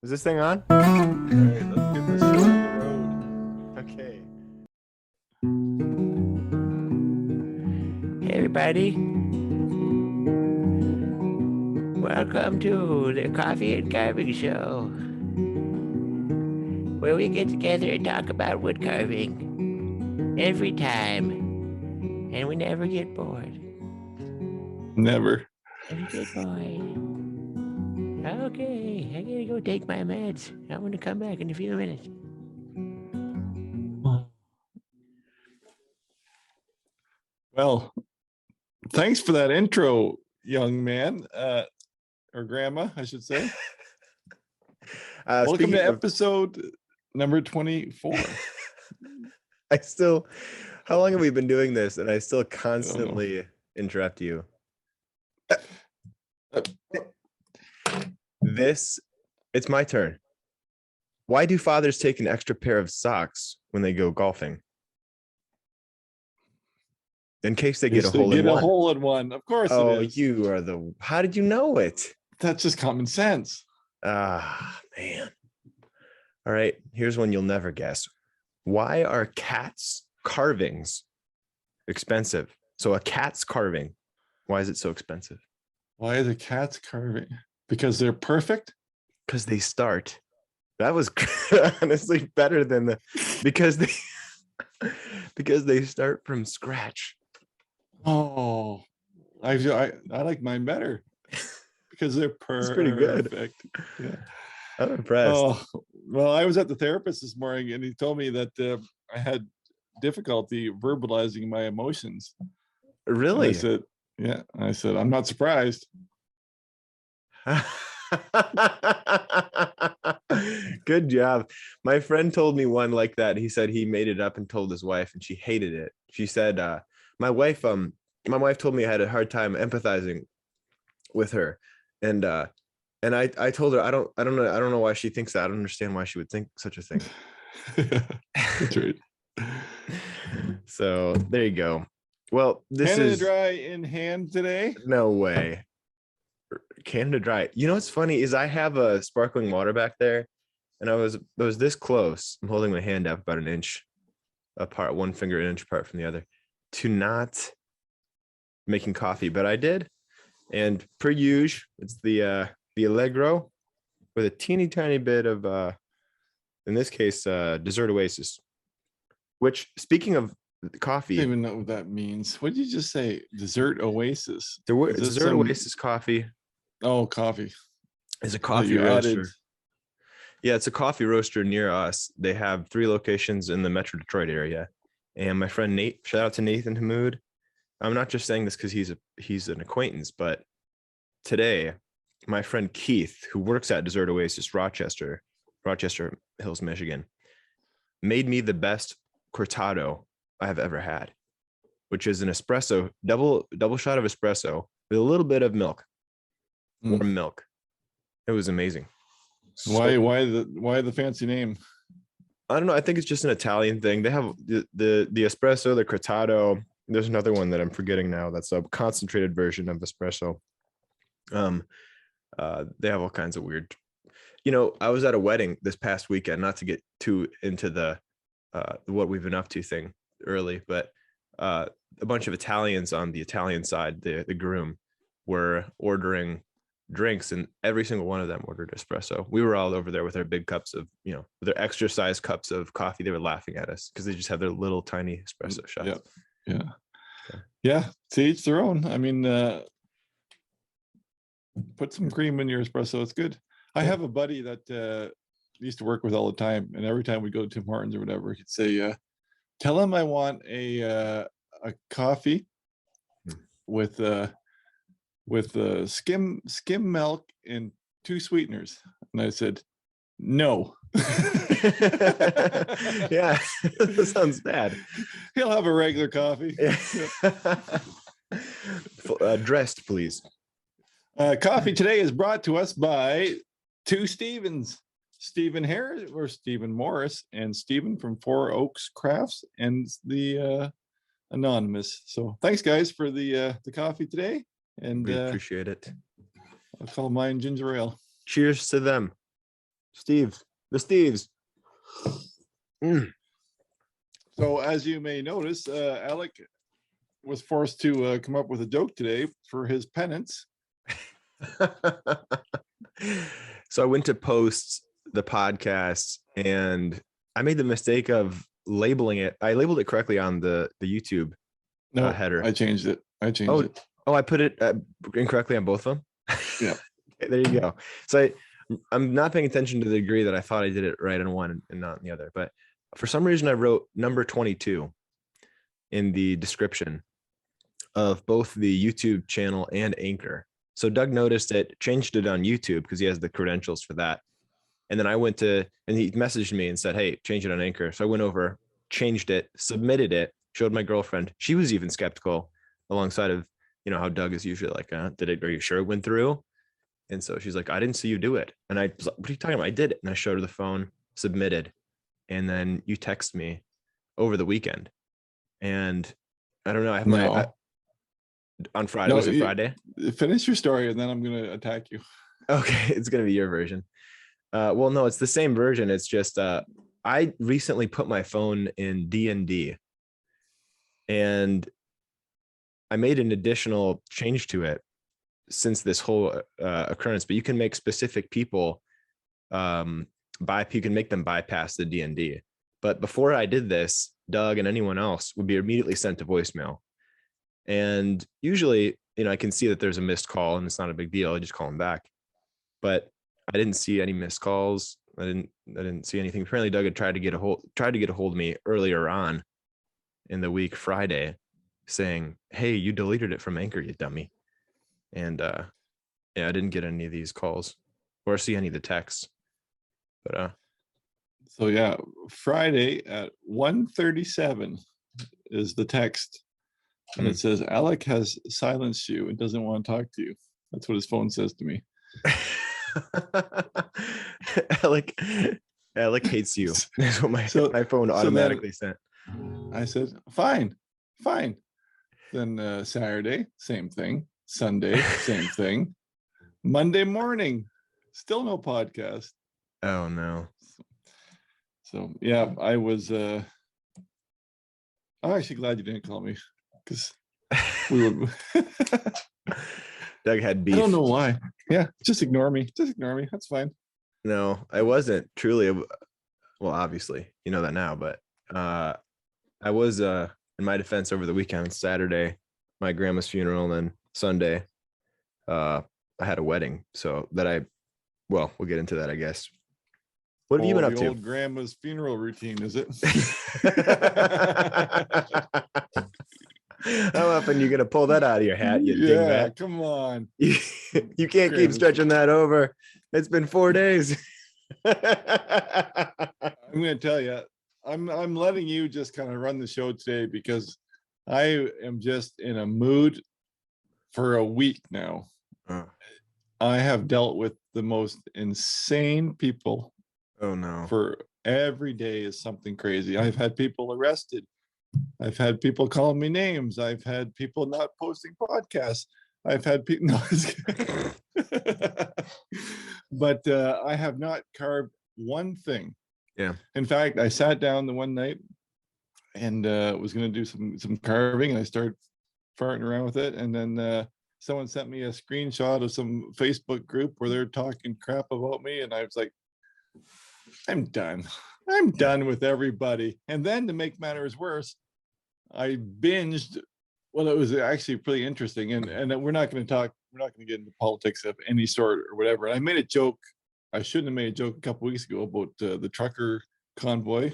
Is this thing on? All right, let's get this show on the road. Okay. Hey everybody, welcome to the Coffee and Carving Show, where we get together and talk about wood carving every time, and we never get bored. Never. Never get bored. Okay, I gotta go take my meds. I'm gonna come back in a few minutes. Well, thanks for that intro, young man, or grandma, I should say. Welcome to episode number 24. How long have we been doing this? And I still constantly interrupt you. It's my turn. Why do fathers take an extra pair of socks when they go golfing? In case they get a hole in one. A hole in one, of course. Oh, it is. you are how did you know it? That's just common sense. Ah, man. All right, here's one you'll never guess. Why are cats' carvings expensive? So a cat's carving, why is it so expensive? Why are the cats carving? Because they're perfect? Because they start. That was honestly better than because they start from scratch. Oh, I like mine better because they're perfect. It's pretty good. Yeah. I'm impressed. Oh, well, I was at the therapist this morning and he told me that I had difficulty verbalizing my emotions. Really? And I said, yeah. I said, I'm not surprised. Good job. My friend told me one like that. He said he made it up and told his wife and she hated it. She said, my wife told me I had a hard time empathizing with her. And I told her I don't know why she thinks that. I don't understand why she would think such a thing. That's right. So there you go. Well, this Canada is Dry in hand today. No way. Canada Dry. You know what's funny is I have a sparkling water back there, and I was this close. I'm holding my hand up about an inch apart, one finger an inch apart from the other, to not making coffee, but I did. And per usual, it's the Allegro with a teeny tiny bit of in this case Dessert Oasis. Which, speaking of coffee, I don't even know what that means. What did you just say? Dessert Oasis. Dessert Oasis coffee. Oh, coffee. Is a coffee roaster. Yeah, it's a coffee roaster near us. They have 3 locations in the Metro Detroit area. And my friend Nate, shout out to Nathan Hamoud. I'm not just saying this because he's an acquaintance, but today, my friend Keith, who works at Dessert Oasis, Rochester Hills, Michigan, made me the best cortado I have ever had, which is an espresso, double shot of espresso with a little bit of milk, warm milk. It was amazing. Why the fancy name? I don't know. I think it's just an Italian thing. They have the espresso, the cortado. There's another one that I'm forgetting now. That's a concentrated version of espresso. They have all kinds of weird. I was at a wedding this past weekend. Not to get too into the what we've been up to thing early, but a bunch of Italians on the Italian side, the groom, were ordering drinks, and every single one of them ordered espresso. We were all over there with our big cups of, with their extra size cups of coffee. They were laughing at us because they just have their little tiny espresso shots. Yeah. To each their own. I mean, put some cream in your espresso. It's good. I have a buddy that used to work with all the time, and every time we go to Tim Hortons or whatever, he'd say, tell him I want a coffee with skim milk and 2 sweeteners. And I said, no. Yeah, that sounds bad. He'll have a regular coffee. Dressed, please. Coffee today is brought to us by 2 Stevens. Stephen Harris or Stephen Morris and Stephen from 4 Oaks Crafts and the Anonymous. So thanks guys for the coffee today. And we appreciate it. I'll call mine ginger ale. Cheers to them. The Steves. So as you may notice, Alec was forced to come up with a joke today for his penance. So I went to post the podcast and I made the mistake of labeling it. I labeled it correctly on the YouTube header. I changed it. Oh, I put it incorrectly on both of them. Yeah. There you go. So I'm not paying attention to the degree that I thought I did it right on one and not on the other. But for some reason, I wrote number 22 in the description of both the YouTube channel and Anchor. So Doug noticed it, changed it on YouTube because he has the credentials for that. And then I went to, and he messaged me and said, hey, change it on Anchor. So I went over, changed it, submitted it, showed my girlfriend. She was even skeptical alongside of, you know, how Doug is usually like, are you sure it went through? And so she's like, I didn't see you do it. And I was like, what are you talking about? I did it. And I showed her the phone, submitted. And then you text me over the weekend. And I don't know. I have on Friday. Was it Friday? Finish your story and then I'm going to attack you. Okay. It's going to be your version. Well, no, it's the same version. It's just, I recently put my phone in D&D and I made an additional change to it since this whole occurrence, but you can make specific people you can make them bypass the D&D. But before I did this, Doug and anyone else would be immediately sent to voicemail. And usually, you know, I can see that there's a missed call and it's not a big deal. I just call them back. But I didn't see any missed calls. I didn't see anything. Apparently Doug had tried to get a hold of me earlier on in the week, Friday, saying, hey, you deleted it from Anchor, you dummy. And I didn't get any of these calls or see any of the texts. But so yeah, Friday at 1:37 is the text. And it says, Alec has silenced you and doesn't want to talk to you. That's what his phone says to me. Alec hates you. That's what my phone automatically sent. I said, fine. Then Saturday, same thing. Sunday, same thing. Monday morning, still no podcast. Oh no. So yeah, I was I'm actually glad you didn't call me because we would Doug had beef. I don't know why. Yeah, just ignore me. That's fine. No, I wasn't truly. Well, obviously, you know that now, but I was in my defense over the weekend, Saturday, my grandma's funeral, and then Sunday, I had a wedding. So we'll get into that, I guess. What have you been up to? Old grandma's funeral routine, is it? How often are you gonna pull that out of your hat? You dingbat? Come on. You can't keep stretching that over. It's been 4 days. I'm gonna tell you, I'm letting you just kind of run the show today because I am just in a mood for a week now. I have dealt with the most insane people. Oh no. For every day is something crazy. I've had people arrested. I've had people calling me names. I've had people not posting podcasts. I've had people but I have not carved one thing. Yeah. In fact, I sat down the one night and was going to do some carving, and I started farting around with it, and then someone sent me a screenshot of some Facebook group where they're talking crap about me, and I was like, I'm done with everybody. And then to make matters worse, I binged. Well, it was actually pretty interesting, and we're not going to get into politics of any sort or whatever. And I made a joke. I shouldn't have made a joke a couple weeks ago about the trucker convoy,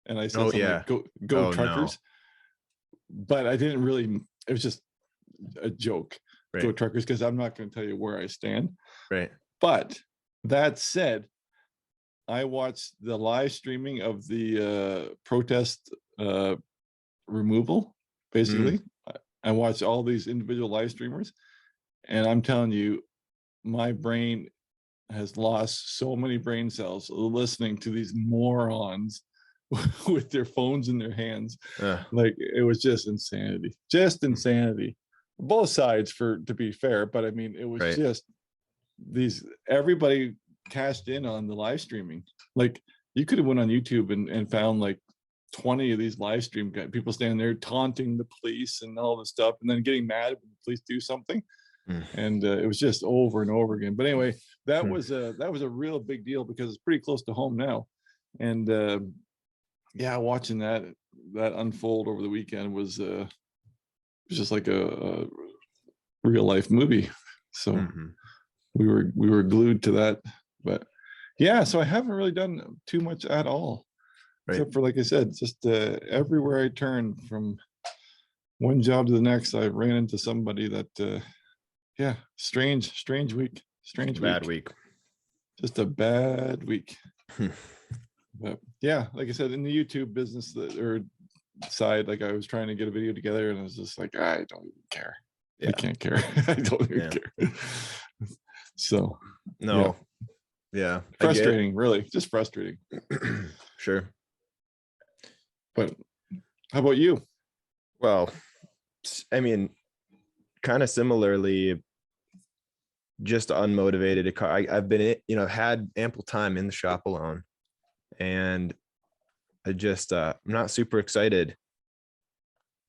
and I said something like, go truckers. No. But I didn't really. It was just a joke. Right. Go truckers, because I'm not going to tell you where I stand. Right. But that said, I watched the live streaming of the protest removal, basically. I watched all these individual live streamers, and I'm telling you, my brain has lost so many brain cells listening to these morons with their phones in their hands. Like, it was just insanity. Both sides, to be fair, but I mean, it was just everybody cashed in on the live streaming. Like you could have went on YouTube and found like 20 of these live stream guys, people standing there taunting the police and all this stuff, and then getting mad when the police do something. And it was just over and over again. But anyway, that was a real big deal because it's pretty close to home now. And watching that unfold over the weekend was just like a real life movie. So we were glued to that. But yeah, so I haven't really done too much at all, except for, like I said, just everywhere I turn, from one job to the next, I ran into somebody that strange week. Bad week. Just a bad week. But yeah, like I said, in the YouTube business or side, like I was trying to get a video together and I was just like, I don't even care. I can't care. I don't even care. So no. Yeah. Frustrating, really. Just frustrating. Sure. But how about you? Well, I mean, kind of similarly, just unmotivated. I've been, had ample time in the shop alone, and I just, I'm not super excited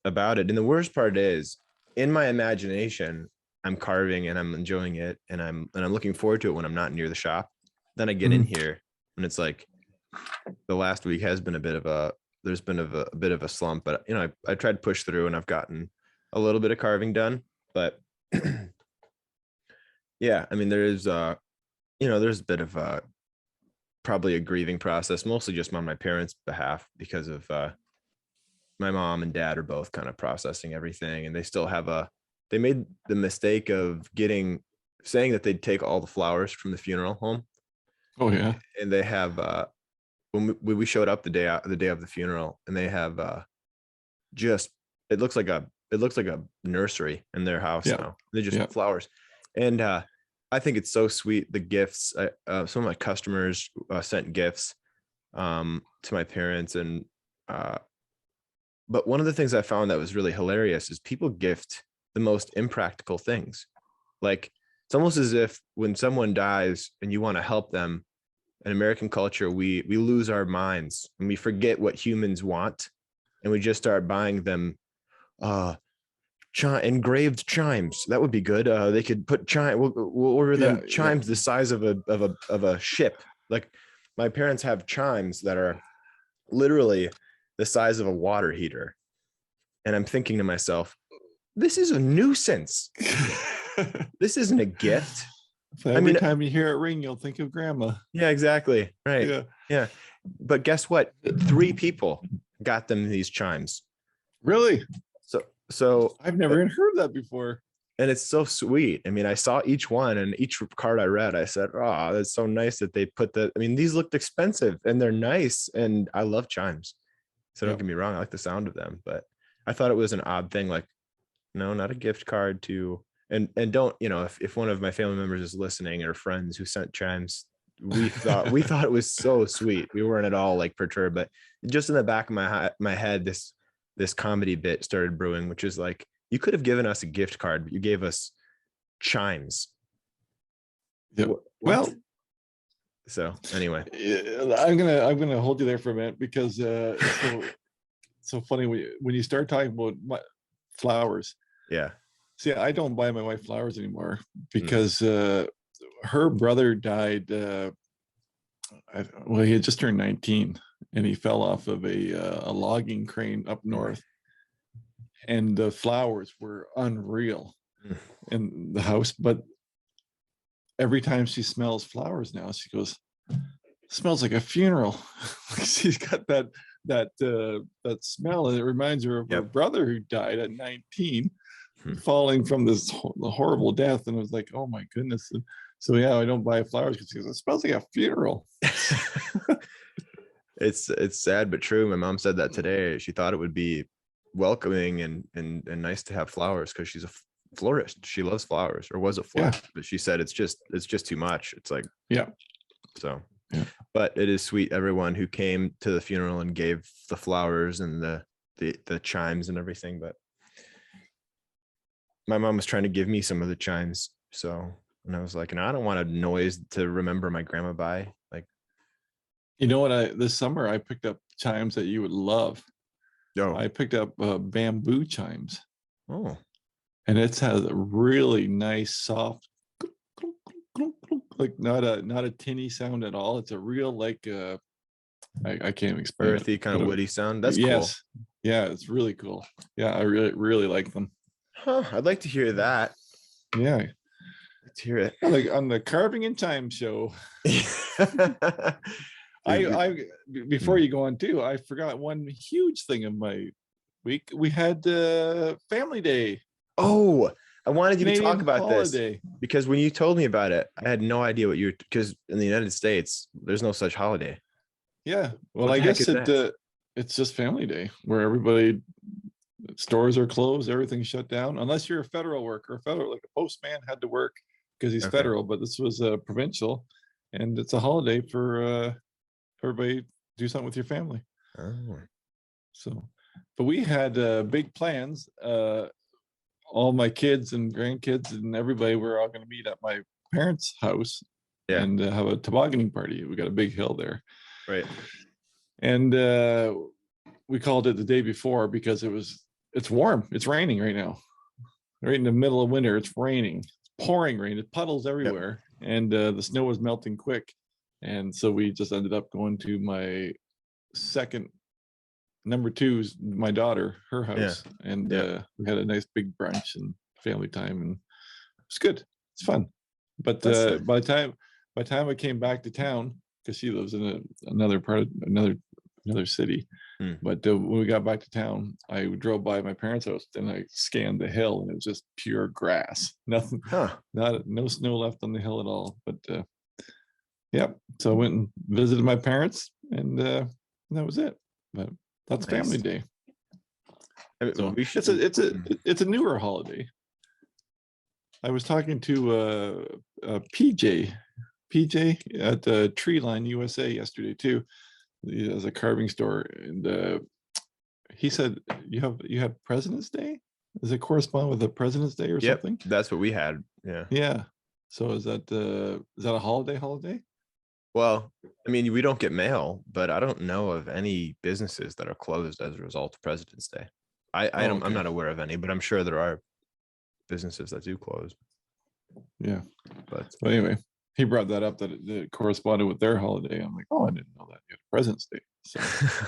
about it. And the worst part is, in my imagination, I'm carving and I'm enjoying it, and I'm looking forward to it when I'm not near the shop. Then I get in here and it's like the last week has been there's been a bit of a slump, but I tried to push through and I've gotten a little bit of carving done, but yeah, I mean, there's a bit of probably a grieving process, mostly just on my parents' behalf, because of my mom and dad are both kind of processing everything, and they still have they made the mistake of saying that they'd take all the flowers from the funeral home. Oh yeah. And they have when we showed up the day of the funeral, and they have it looks like a nursery in their house now. They just have flowers. And I think it's so sweet. The gifts, some of my customers sent gifts to my parents, and but one of the things I found that was really hilarious is people gift the most impractical things. Like, it's almost as if when someone dies and you want to help them, in American culture, we lose our minds and we forget what humans want, and we just start buying them engraved chimes. That would be good. They could put we'll order them chimes the size of a ship. Like, my parents have chimes that are literally the size of a water heater, and I'm thinking to myself, this is a nuisance. This isn't a gift. Every time you hear it ring, you'll think of grandma. Yeah, exactly. Right. Yeah. But guess what? 3 people got them these chimes. Really? So I've never even heard that before. And it's so sweet. I mean, I saw each one, and each card I read, I said, oh, that's so nice that they put I mean, these looked expensive and they're nice, and I love chimes. So don't get me wrong, I like the sound of them, but I thought it was an odd thing. Like, no, not a gift card to, and don't, if one of my family members is listening, or friends who sent chimes, we thought it was so sweet. We weren't at all like perturbed, but just in the back of my head, this comedy bit started brewing, which is like, you could have given us a gift card, but you gave us chimes. Yep. Well, so anyway, I'm gonna hold you there for a minute, because so funny when you start talking about flowers. Yeah. See, I don't buy my wife flowers anymore, because her brother died. He had just turned 19, and he fell off of a logging crane up north, and the flowers were unreal in the house. But every time she smells flowers now, she goes, "Smells like a funeral." She's got that smell, and it reminds her of her brother who died at 19. Falling from this horrible death, and it was like, oh my goodness. And so I don't buy flowers because it smells like a funeral. It's sad but true. My mom said that today. She thought it would be welcoming and nice to have flowers, because she's a florist. She loves flowers, or was a florist, but she said it's just too much. It's like, so but it is sweet, everyone who came to the funeral and gave the flowers and the chimes and everything. But my mom was trying to give me some of the chimes, so And I was like, no, I don't want a noise to remember my grandma by. Like, You know what? This summer I picked up chimes that you would love. oh, I picked up bamboo chimes, oh, and it has a really nice, soft, like not a tinny sound at all. It's a real like I can't explain earthy it. kind of woody sound. That's cool. Yes, yeah, it's really cool. Yeah, I really like them. Huh, I'd like to hear that. Yeah, Let's hear it. like on the Carving and Chime show. Before you go on too, I forgot one huge thing of my week. We had Family Day. Oh, I wanted you to talk Canadian about holiday. this because when you told me about it, I had no idea what you, because in the United States, there's no such holiday. Yeah, well, What I the heck guess is it's just Family Day where everybody, stores are closed, everything's shut down, unless you're a federal worker. Federal, like a postman had to work because he's Okay. federal, but this was provincial, and it's a holiday for everybody do something with your family. Oh, So, but we had big plans. All my kids and grandkids and everybody were all going to meet at my parents' house yeah, and have a tobogganing party. We got a big hill there, right. and we called it the day before because it's warm. It's raining right now, right in the middle of winter. It's raining, it's pouring rain. It's puddles everywhere, and the snow was melting quick, and so we just ended up going to my second number two's my daughter, her house, and we had a nice big brunch and family time, and it's good. It's fun. But Nice. by the time I came back to town, because she lives in another part of another city. But when we got back to town, I drove by my parents' house and I scanned the hill, and it was just pure grass. Nothing, no snow left on the hill at all. But yep. So I went and visited my parents, and that was it. But that's Nice. Family Day. I mean, So it's a newer holiday. I was talking to PJ at Tree Line USA yesterday too. He has a carving store, and he said you have President's Day. Does it correspond with the President's Day or something? That's what we had. Yeah. Yeah. So is that a holiday? Well, I mean, we don't get mail, but I don't know of any businesses that are closed as a result of President's Day. I'm not aware of any, but I'm sure there are businesses that do close. Yeah. But anyway, he brought that up that it corresponded with their holiday. I'm like, oh, I didn't know that. You have President's Day. So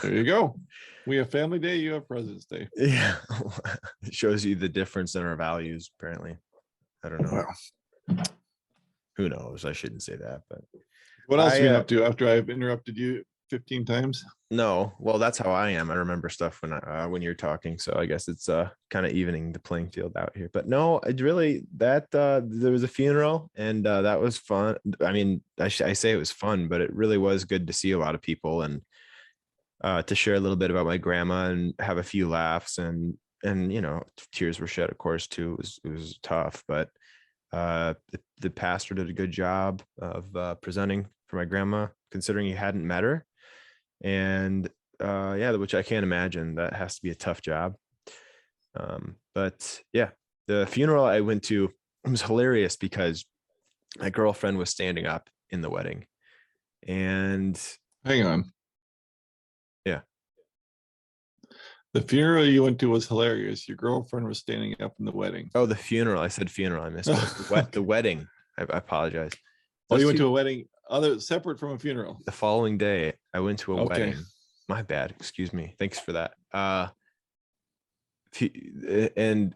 there you go. We have Family Day. You have President's Day. Yeah. It shows you the difference in our values, apparently. I don't know. Wow. Who knows? I shouldn't say that, but what else have you been up to after I've interrupted you 15 times? No, well, that's how I am. I remember stuff when you're talking, so I guess it's kind of evening the playing field out here. But no, it really there was a funeral, and that was fun. I mean, I say it was fun, but it really was good to see a lot of people and to share a little bit about my grandma and have a few laughs, and tears were shed, of course, too. It was tough, but the pastor did a good job of presenting for my grandma, considering he hadn't met her. And which I can't imagine. That has to be a tough job. But yeah, the funeral I went to, it was hilarious because my girlfriend was standing up in the wedding. And hang on. Yeah. The funeral you went to was hilarious. Your girlfriend was standing up in the wedding. Oh, the funeral. I said funeral. I missed it. The wedding. I apologize. Oh, you went to a wedding separate from a funeral. The following day, I went to a wedding. My bad. Excuse me. Thanks for that. And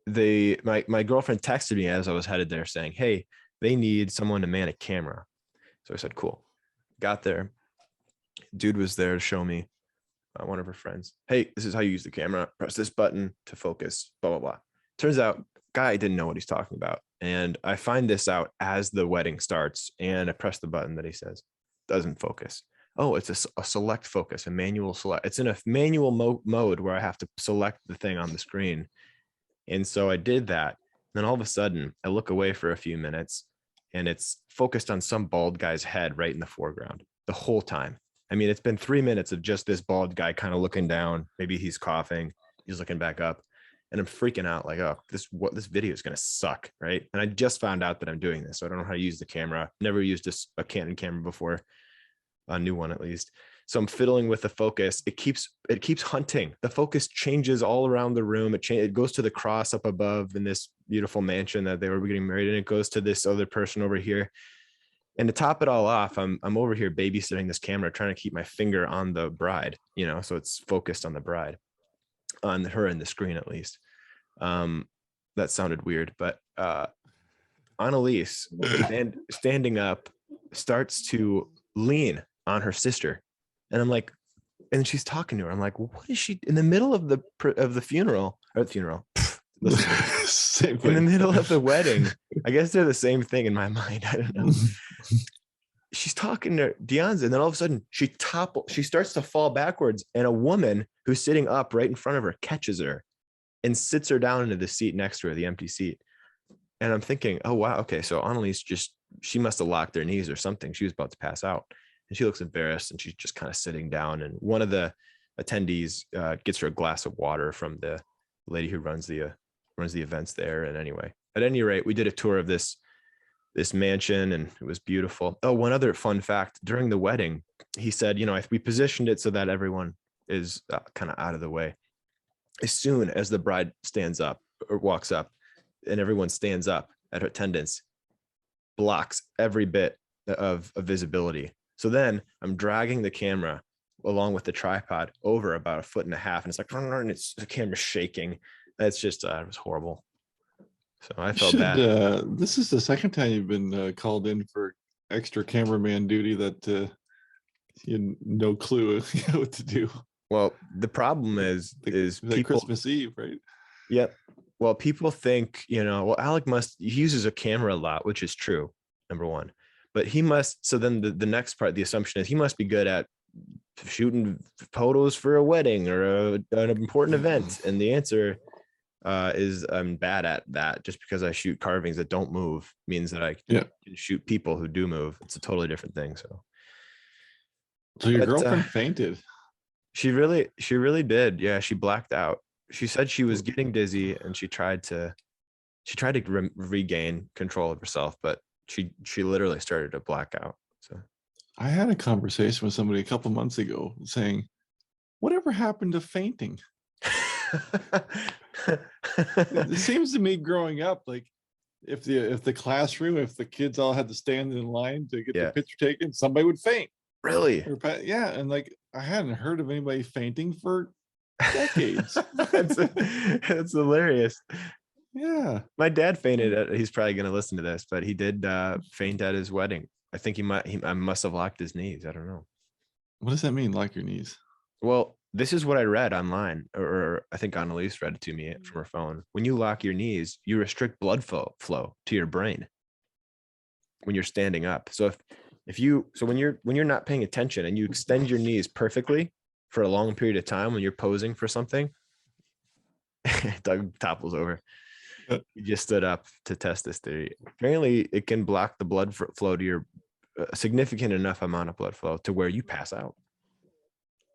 my girlfriend texted me as I was headed there saying, hey, they need someone to man a camera. So I said, cool. Got there. Dude was there to show me, one of her friends. Hey, this is how you use the camera. Press this button to focus, blah, blah, blah. Turns out guy didn't know what he's talking about. And I find this out as the wedding starts, and I press the button that he says doesn't focus. Oh, it's a select focus, a manual select. It's in a manual mode where I have to select the thing on the screen. And so I did that. Then all of a sudden I look away for a few minutes and it's focused on some bald guy's head right in the foreground the whole time. I mean, it's been 3 minutes of just this bald guy kind of looking down. Maybe he's coughing. He's looking back up. And I'm freaking out like, oh, this video is going to suck. Right. And I just found out that I'm doing this. So I don't know how to use the camera. Never used a Canon camera before, a new one at least. So I'm fiddling with the focus. It keeps hunting. The focus changes all around the room. It goes to the cross up above in this beautiful mansion that they were getting married in. It goes to this other person over here. And to top it all off, I'm over here babysitting this camera, trying to keep my finger on the bride, so it's focused on the bride, on her in the screen at least. That sounded weird, but Annalise standing up starts to lean on her sister, and I'm like, and she's talking to her. I'm like, what is she in the middle of the funeral or the funeral? Same in the middle of the wedding. I guess they're the same thing in my mind. I don't know. She's talking to Deonza, and then all of a sudden she starts to fall backwards, and a woman who's sitting up right in front of her catches her and sits her down into the seat next to her, the empty seat. And I'm thinking, oh wow, okay, so Annalise she must have locked her knees or something. She was about to pass out, and she looks embarrassed, and she's just kind of sitting down. And one of the attendees gets her a glass of water from the lady who runs the events there. And anyway, at any rate, we did a tour of this mansion, and it was beautiful. Oh, one other fun fact: during the wedding, he said, we positioned it so that everyone is kind of out of the way. As soon as the bride stands up or walks up, and everyone stands up at attendance, blocks every bit of visibility. So then I'm dragging the camera along with the tripod over about 1.5 feet, and it's like, and the camera's shaking. It's just, it was horrible. So I felt bad. This is the second time you've been called in for extra cameraman duty that you had no clue what to do. Well, the problem is people, Christmas Eve, right? Yep. Well, people think, Alec he uses a camera a lot, which is true, number one. But he must, so then the next part, the assumption is he must be good at shooting photos for a wedding or an important event. And the answer is I'm bad at that. Just because I shoot carvings that don't move means that I can shoot people who do move. It's a totally different thing. So your girlfriend fainted. She really did. Yeah, she blacked out. She said she was getting dizzy, and she tried to regain control of herself, but she literally started to black out. So I had a conversation with somebody a couple months ago saying, whatever happened to fainting? It seems to me growing up, like if the classroom, if the kids all had to stand in line to get the picture taken, somebody would faint. Really? Yeah. And like, I hadn't heard of anybody fainting for decades. That's hilarious. Yeah. My dad fainted. He's probably going to listen to this, but he did faint at his wedding. I think he must have locked his knees. I don't know. What does that mean, lock your knees? Well, this is what I read online, or I think Annalise read it to me from her phone. When you lock your knees, you restrict blood flow to your brain when you're standing up. So when you're not paying attention and you extend your knees perfectly for a long period of time when you're posing for something, Doug topples over. You just stood up to test this theory. Apparently, it can block the blood flow to your significant enough amount of blood flow to where you pass out.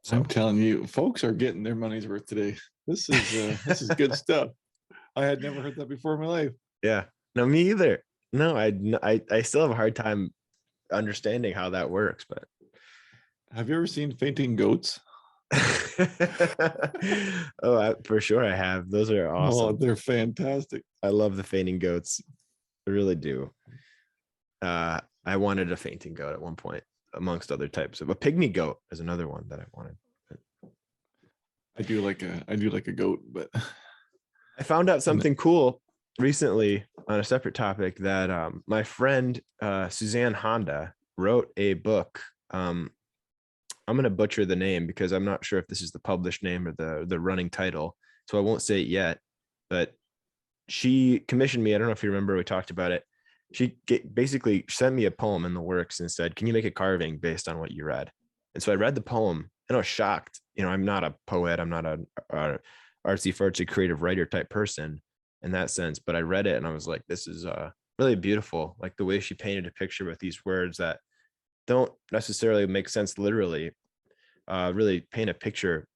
So I'm telling you, folks are getting their money's worth today. This is good stuff. I had never heard that before in my life. Yeah, no, me either. No, I still have a hard time understanding how that works. But have you ever seen fainting goats? For sure I have. Those are awesome. Oh, they're fantastic. I love the fainting goats. I really do. I wanted a fainting goat at one point, amongst other types of a pygmy goat is another one that I wanted. I do like a goat, but I found out something cool recently on a separate topic that my friend Suzanne Honda wrote a book. I'm going to butcher the name because I'm not sure if this is the published name or the running title, so I won't say it yet. But she commissioned me. I don't know if you remember, we talked about it. She basically sent me a poem in the works and said, can you make a carving based on what you read? And so I read the poem and I was shocked. I'm not a poet. I'm not a artsy-fartsy creative writer type person in that sense. But I read it and I was like, this is really beautiful. Like the way she painted a picture with these words that don't necessarily make sense literally, really paint a picture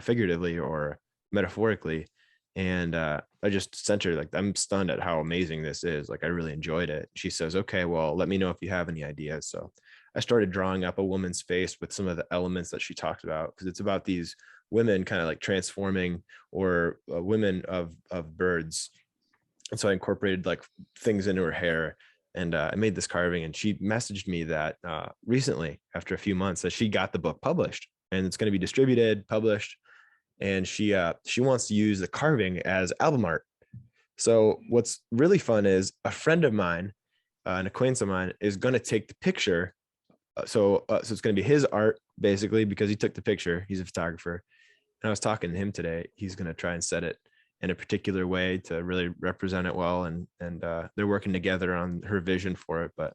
figuratively or metaphorically And I just sent her, like, I'm stunned at how amazing this is. Like, I really enjoyed it. She says, okay, well, let me know if you have any ideas. So I started drawing up a woman's face with some of the elements that she talked about, because it's about these women kind of like transforming, or women of birds. And so I incorporated like things into her hair, and I made this carving. And she messaged me that recently, after a few months, that she got the book published and it's going to be distributed, published. And she wants to use the carving as album art. So what's really fun is a friend of mine, an acquaintance of mine, is going to take the picture. So it's going to be his art, basically, because he took the picture. He's a photographer. And I was talking to him today. He's going to try and set it in a particular way to really represent it well. And they're working together on her vision for it. But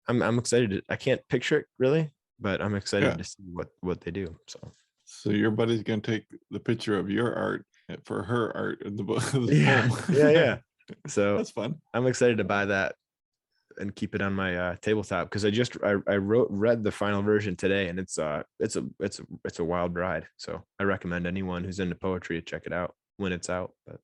I'm excited. I can't picture it really, but I'm excited to see what they do. So your buddy's going to take the picture of your art for her art in the book. Yeah. So that's fun. I'm excited to buy that and keep it on my tabletop, because I read the final version today, and it's a wild ride. So I recommend anyone who's into poetry to check it out when it's out. But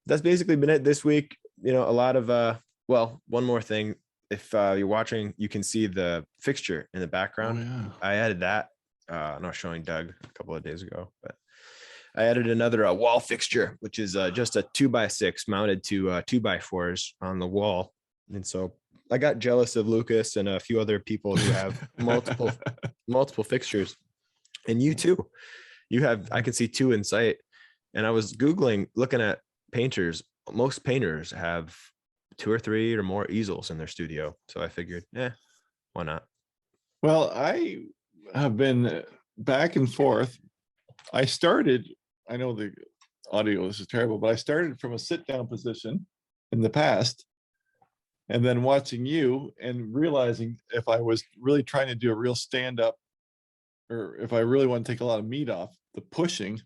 that's basically been it this week. A lot of one more thing. If you're watching, you can see the fixture in the background. Oh, yeah. I added that. I was showing Doug a couple of days ago, but I added another wall fixture, which is just a 2x6 mounted to 2x4s on the wall. And so I got jealous of Lucas and a few other people who have multiple fixtures. And you too. I can see 2 in sight. And I was Googling, looking at painters. Most painters have 2 or 3 or more easels in their studio. So I figured, why not? Well, I have been back and forth. I know the audio is terrible, but I started from a sit down position in the past, and then watching you and realizing if I was really trying to do a real stand up, or if I really want to take a lot of meat off the pushing,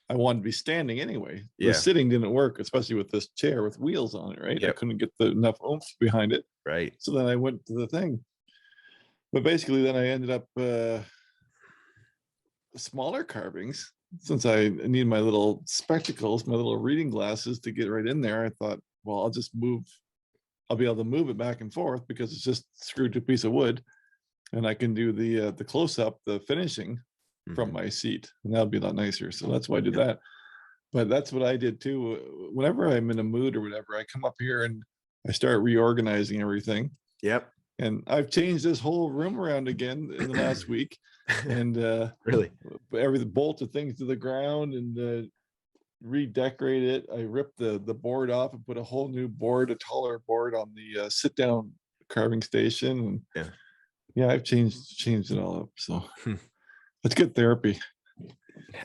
I wanted to be standing anyway. The sitting didn't work, especially with this chair with wheels on it, right? Yep. I couldn't get enough oomph behind it. Right. So then I went to the thing. But basically then I ended up smaller carvings. Since I need my little spectacles, my little reading glasses to get right in there, I thought, well, I'll be able to move it back and forth because it's just screwed to a piece of wood. And I can do the close-up, the finishing from my seat, and that'll be a lot nicer. So that's why I did that. But that's what I did too. Whenever I'm in a mood or whatever, I come up here and I start reorganizing everything. Yep. And I've changed this whole room around again in the last week. And really, everything, bolted things to the ground and redecorate it. I ripped the board off and put a whole new board, a taller board on the sit-down carving station. And I've changed it all up. So it's good therapy.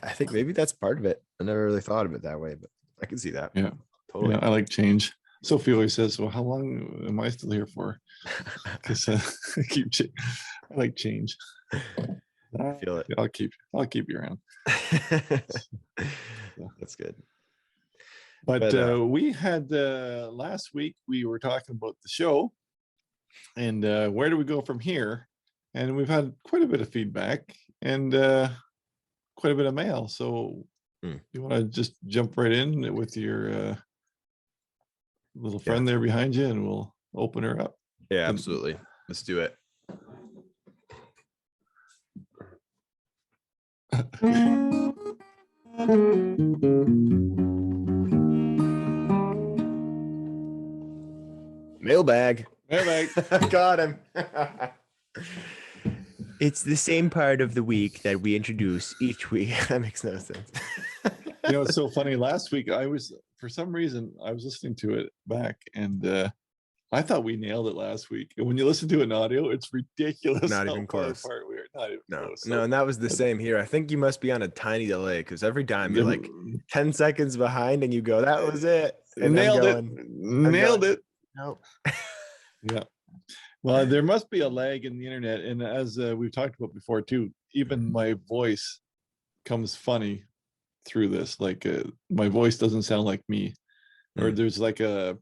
I think maybe that's part of it. I never really thought of it that way, but I can see that. Yeah, totally. Yeah, I like change. Sophie always says, well, how long am I still here for? Because I like change. I feel it. I'll keep you around. That's good. But we had last week, we were talking about the show and where do we go from here? And we've had quite a bit of feedback and quite a bit of mail. So you want to just jump right in with your little friend there behind you, and we'll open her up. Yeah, absolutely. Let's do it. Mailbag. Got him. It's the same part of the week that we introduce each week. That makes no sense. It's so funny. Last week, for some reason, I was listening to it back, and I thought we nailed it last week. And when you listen to an audio, it's ridiculous. Not even close. Not even close. No, and that was the same here. I think you must be on a tiny delay, because every time you're like 10 seconds behind and you go, that was it. And nailed it. Nope. Yeah. Well, there must be a lag in the internet. And as we've talked about before too, even my voice comes funny through this. Like my voice doesn't sound like me, or there's like some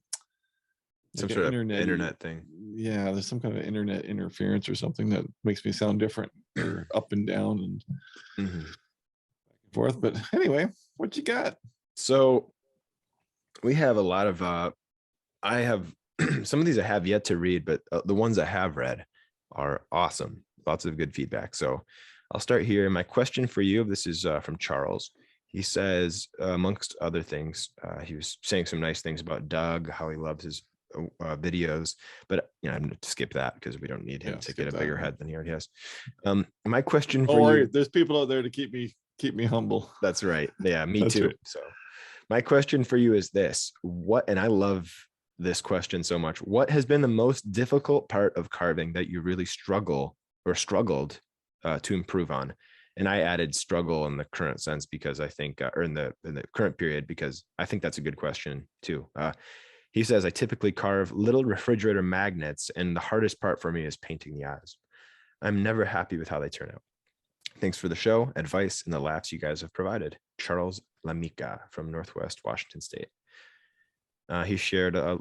sort of internet thing. Yeah, there's some kind of internet interference or something that makes me sound different, or up and down and forth. But anyway, what you got? So we have a lot of I have some of these I have yet to read, but the ones I have read are awesome. Lots of good feedback. So I'll start here. My question for you, this is from Charles. He says, amongst other things, he was saying some nice things about Doug, how he loves his videos, but I'm going to skip that because we don't need him to get a bigger head than he already has. My question for you, there's people out there to keep me humble. That's right. Yeah, me too. Right. So my question for you is this: and I love this question so much. What has been the most difficult part of carving that you really struggled to improve on? And I added struggle in the current sense because I think, or in the current period, because I think that's a good question too. He says, I typically carve little refrigerator magnets, and the hardest part for me is painting the eyes. I'm never happy with how they turn out. Thanks for the show, advice, and the laughs you guys have provided. Charles Lamika from Northwest Washington State. He shared a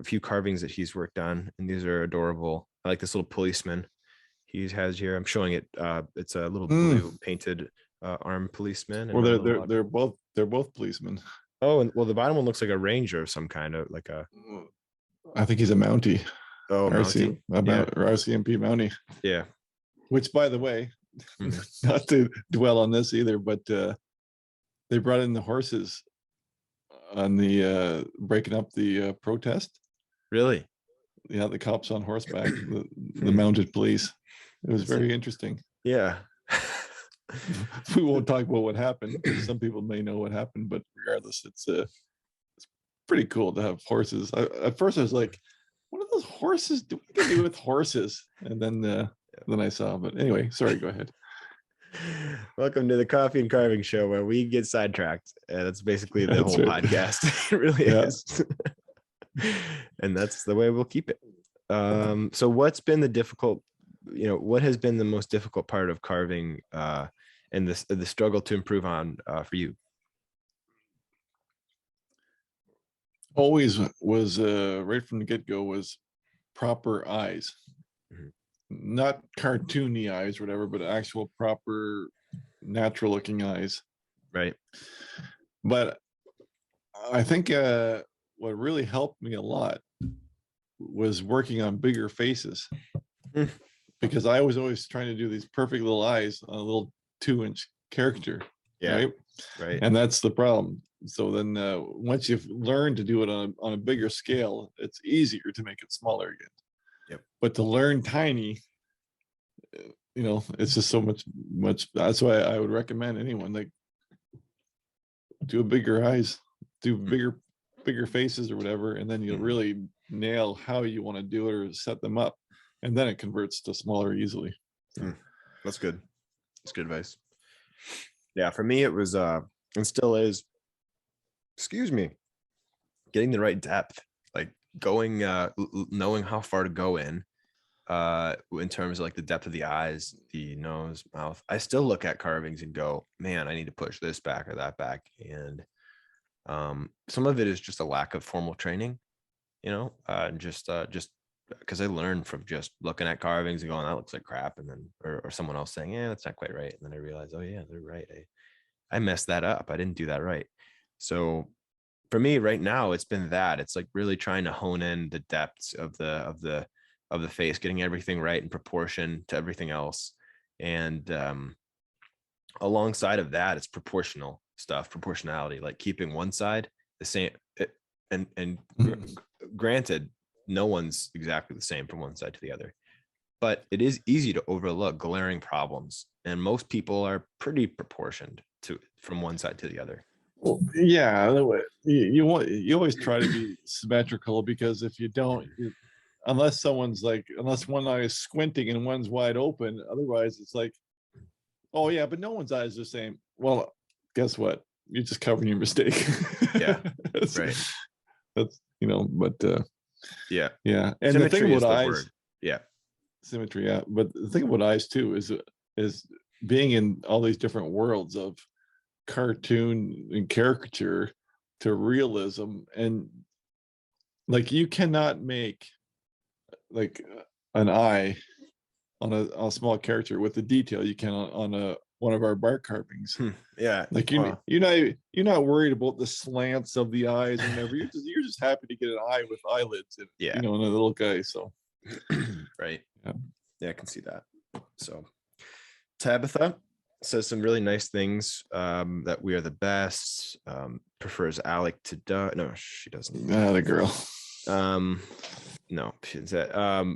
few carvings that he's worked on, and these are adorable. I like this little policeman he has here. I'm showing it. It's a little blue painted armed policeman. Well, they're both policemen. Oh, and well, the bottom one looks like a ranger of some kind of like a. I think he's a Mountie. Oh, Mountie. RCMP Mountie. Yeah. Which, by the way, not to dwell on this either, but they brought in the horses on the breaking up the protest. Really? Yeah, the cops on horseback, the mounted police. It was very interesting. Yeah. We won't talk about what happened. Some people may know what happened, but regardless, it's pretty cool to have horses. At first I was like, what are those horses do with horses? And then I saw, but anyway, sorry, go ahead. Welcome to the Coffee and Carving Show, where we get sidetracked. That's basically the whole podcast. It really is. And that's the way we'll keep it. So what's been the difficult, what has been the most difficult part of carving and the struggle to improve on for you? Always was right from the get-go was proper eyes. Not cartoony eyes or whatever, but actual proper natural looking eyes. Right. But I think what really helped me a lot was working on bigger faces, because I was always trying to do these perfect little eyes on a little 2-inch character. Yeah. Right. And that's the problem. So then once you've learned to do it on a bigger scale, it's easier to make it smaller again. Yep. But to learn tiny, it's just so much. That's why I would recommend anyone, like, do bigger eyes, do bigger faces or whatever, and then you'll really nail how you want to do it or set them up, and then it converts to smaller easily. That's good. That's good advice. Yeah, for me it was and still is, getting the right depth, like going knowing how far to go in terms of like the depth of the eyes, the nose, mouth. I still look at carvings and go, man, I need to push this back or that back. And some of it is just a lack of formal training, just because I learned from just looking at carvings and going, that looks like crap. And then, or someone else saying, yeah, that's not quite right. And then I realized, oh yeah, they're right. I messed that up. I didn't do that right. So for me right now, it's been that. It's like really trying to hone in the depths of the face, getting everything right in proportion to everything else. And alongside of that, it's proportionality, like keeping one side the same. Granted, no one's exactly the same from one side to the other, but it is easy to overlook glaring problems. And most people are pretty proportioned from one side to the other. Well, yeah, you always try to be symmetrical, because if you don't, unless one eye is squinting and one's wide open, otherwise it's like, oh yeah, but no one's eyes are the same. Well, guess what? You're just covering your mistake. Yeah, right. That's but yeah. And symmetry, the thing about eyes, word. Yeah, symmetry. Yeah, but the thing about eyes too is being in all these different worlds of cartoon and caricature to realism, and like you cannot make like an eye on a small character with the detail you can on one of our bark carvings. Yeah. Like you're not worried about the slants of the eyes or whatever. You're just happy to get an eye with eyelids and Yeah. and a little guy. So right. Yeah. I can see that. So Tabitha says some really nice things, that we are the best, prefers Alec to Doug. No, she doesn't. The girl. No, she said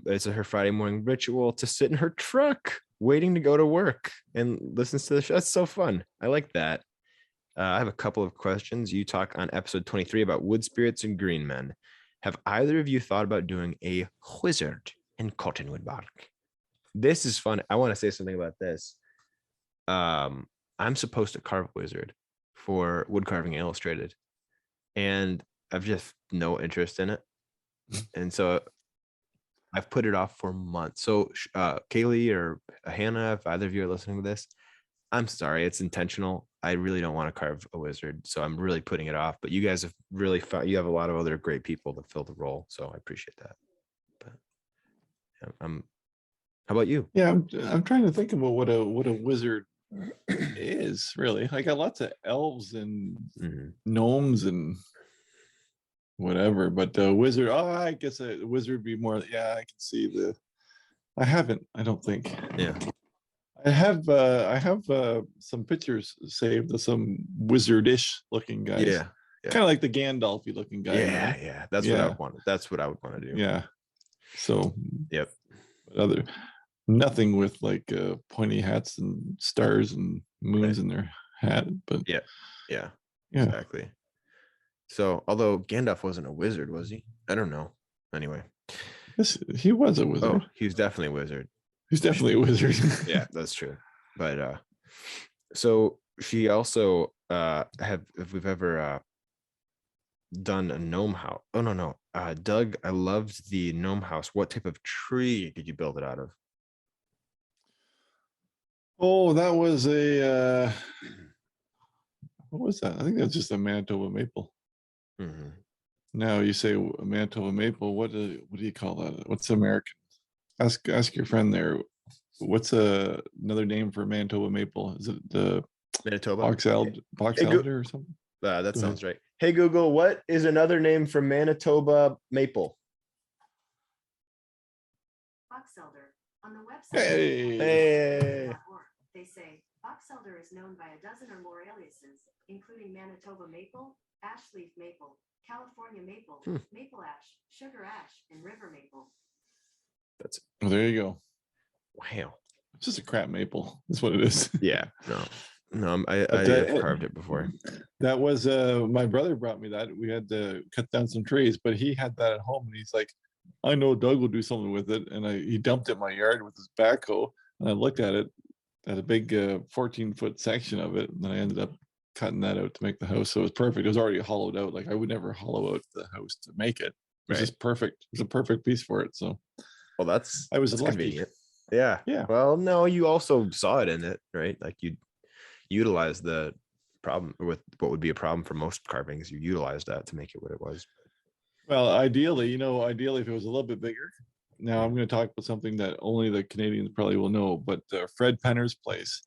it's her Friday morning ritual to sit in her truck waiting to go to work and listens to the show. That's so fun. I like that. I have a couple of questions. You talk on episode 23 about wood spirits and green men. Have either of you thought about doing a wizard in cottonwood bark? This is fun. I want to say something about this. I'm supposed to carve a wizard for Wood Carving Illustrated, and I've just no interest in it. And so I've put it off for months. So Kaylee or Hannah, if either of you are listening to this, I'm sorry, it's intentional. I really don't want to carve a wizard, so I'm really putting it off. But you guys have really found, you have a lot of other great people to fill the role, so I appreciate that. But yeah, how about you? Yeah, I'm trying to think about what a wizard is really. I got lots of elves and gnomes and whatever, but the wizard, I guess a wizard would be more. Yeah, I can see the. I don't think. Yeah. I have some pictures saved of some wizardish looking guys. Yeah. Kind of like the Gandalfy looking guy. Yeah. That's what I would want. That's what I would want to do. Yeah. So. Yep. Nothing with like pointy hats and stars and moons in their hat, but yeah, exactly. So, although Gandalf wasn't a wizard, was he? I don't know. Anyway, yes, he was a wizard. Oh, he was definitely a wizard. He's definitely a wizard. Yeah, that's true. But so she also if we've ever done a gnome house. Oh no. Doug, I loved the gnome house. What type of tree did you build it out of? Oh, that was a what was that? I think that's just a Manitoba maple. Now you say a Manitoba maple. What do you call that? What's American? Ask your friend there. What's another name for Manitoba maple? Is it the Manitoba box elder or something? That sounds right. Hey Google, what is another name for Manitoba maple? Box elder. On the website, Hey. they say box elder is known by a dozen or more aliases, including Manitoba maple, ash leaf maple, California maple, maple ash, sugar ash, and river maple. Oh, there you go. Wow. It's just a crap maple. That's what it is. Yeah. No, I have carved it before. That was my brother brought me that. We had to cut down some trees, but he had that at home, and he's like, I know Doug will do something with it. And he dumped it in my yard with his backhoe, and I looked at it at a big 14-foot section of it, and then I ended up cutting that out to make the house. So it was perfect. It was already hollowed out. Like I would never hollow out the house to make it. It was just perfect. It was a perfect piece for it. So well, that's lucky. Convenient. Yeah. Well, no, you also saw it in it, right? Like you utilized the problem with what would be a problem for most carvings. You utilized that to make it what it was. Well, ideally, if it was a little bit bigger. Now I'm going to talk about something that only the Canadians probably will know, but Fred Penner's place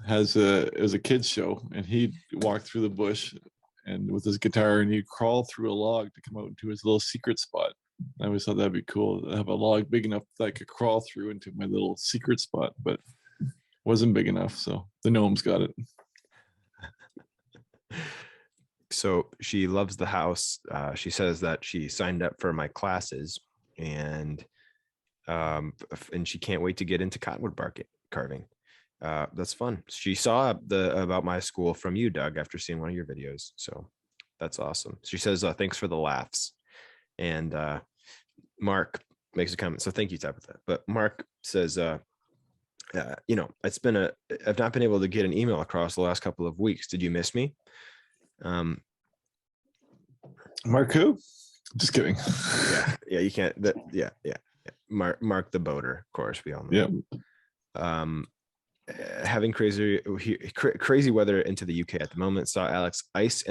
is a kids show, and he'd walk through the bush and with his guitar, and he'd crawl through a log to come out into his little secret spot. I always thought that'd be cool to have a log big enough that I could crawl through into my little secret spot, but wasn't big enough. So the gnomes got it. So she loves the house. She says that she signed up for my classes, and she can't wait to get into cottonwood bark carving. That's fun. She saw about my school from you, Doug, after seeing one of your videos. So that's awesome. She says, thanks for the laughs. And Mark makes a comment. So thank you, Tabitha. But Mark says, I've not been able to get an email across the last couple of weeks. Did you miss me? Mark who? Just kidding. Yeah, you can't. Yeah. Mark the boater, of course, we all know. Yeah. Having crazy weather into the UK at the moment. Saw Alex ice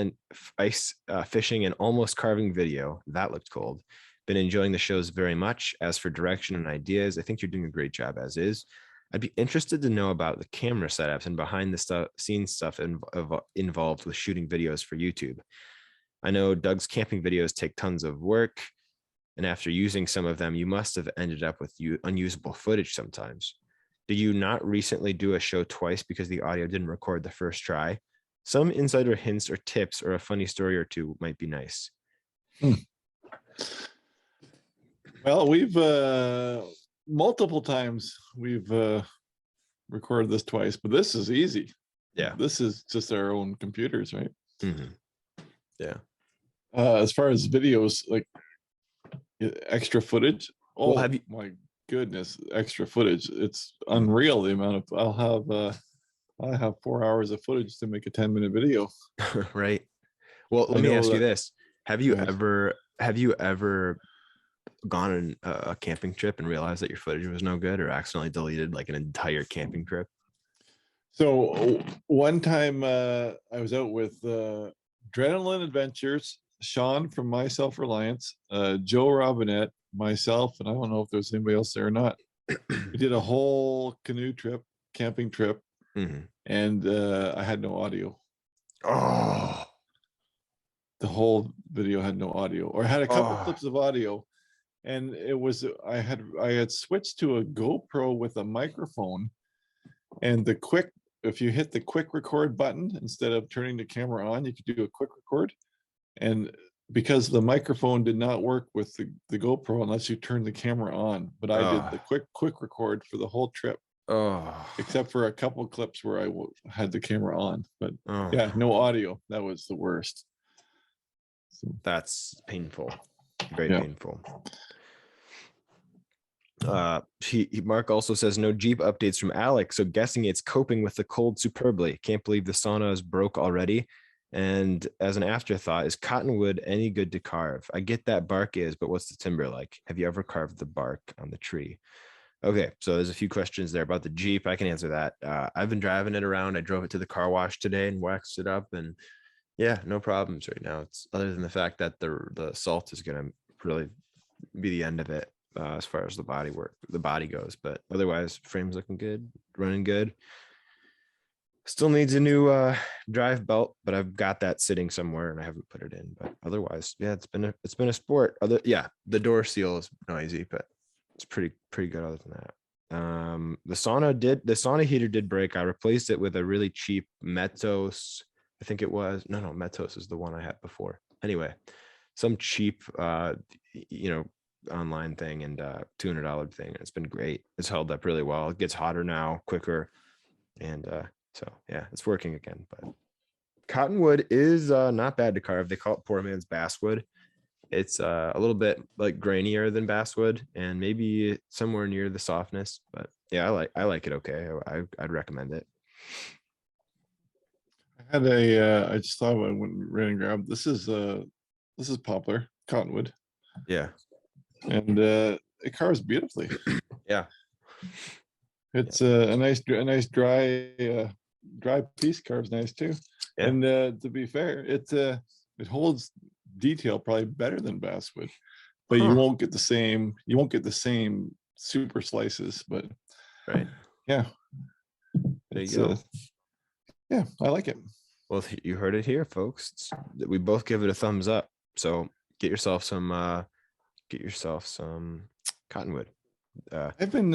fishing and almost carving video. That looked cold. Been enjoying the shows very much. As for direction and ideas, I think you're doing a great job as is. I'd be interested to know about the camera setups and behind the scenes stuff involved with shooting videos for YouTube. I know Doug's camping videos take tons of work, and after using some of them, you must have ended up with unusable footage sometimes. Did you not recently do a show twice because the audio didn't record the first try? Some insider hints or tips or a funny story or two might be nice. Well, we've multiple times we've recorded this twice, but this is easy. Yeah. This is just our own computers, right? Mm-hmm. Yeah. As far as videos, like extra footage. Oh, well, my goodness, extra footage. It's unreal the amount of I have 4 hours of footage to make a 10-minute video. Right. Well, let me ask you this. Have you ever gone on a camping trip and realized that your footage was no good or accidentally deleted like an entire camping trip? So one time I was out with Adrenaline Adventures, Sean from My Self Reliance, Joe Robinette, myself, and I don't know if there's anybody else there or not. We did a whole canoe trip, camping trip, and I had no audio. Oh, the whole video had no audio, or I had a couple clips of audio, and it was I had switched to a GoPro with a microphone, and if you hit the quick record button instead of turning the camera on, you could do a quick record. And because the microphone did not work with the GoPro unless you turn the camera on, but I did the quick record for the whole trip. Except for a couple of clips where I had the camera on, but yeah, no audio. That was the worst. So that's painful, very painful. Mark also says no Jeep updates from Alex, so guessing it's coping with the cold superbly. Can't believe the sauna is broke already. And as an afterthought, is cottonwood any good to carve? I get that bark is, but what's the timber like? Have you ever carved the bark on the tree? Okay, so there's a few questions there about the Jeep. I can answer that. I've been driving it around. I drove it to the car wash today and waxed it up, and yeah, no problems right now. It's other than the fact that the salt is going to really be the end of it as far as the body goes. But otherwise, frame's looking good, running good. Still needs a new drive belt, but I've got that sitting somewhere and I haven't put it in. But otherwise, yeah, it's been a sport. The door seal is noisy, but it's pretty good other than that. The sauna heater did break. I replaced it with a really cheap Metos. I think it was Metos is the one I had before. Anyway, some cheap online thing and $200 thing. It's been great. It's held up really well. It gets hotter now, quicker, and so yeah, it's working again. But cottonwood is not bad to carve. They call it poor man's basswood. It's a little bit like grainier than basswood and maybe somewhere near the softness. But yeah, I like it. Okay, I'd recommend it. I had I just thought I went and ran and grabbed. This is poplar cottonwood. Yeah, and it carves beautifully. Yeah, it's a nice dry piece. Carves nice too. Yeah. And to be fair, it holds detail probably better than basswood, but you won't get the same. You won't get the same super slices, but right. Yeah, there you go. Yeah, I like it. Well, you heard it here, folks. We both give it a thumbs up. So get yourself some cottonwood. I've been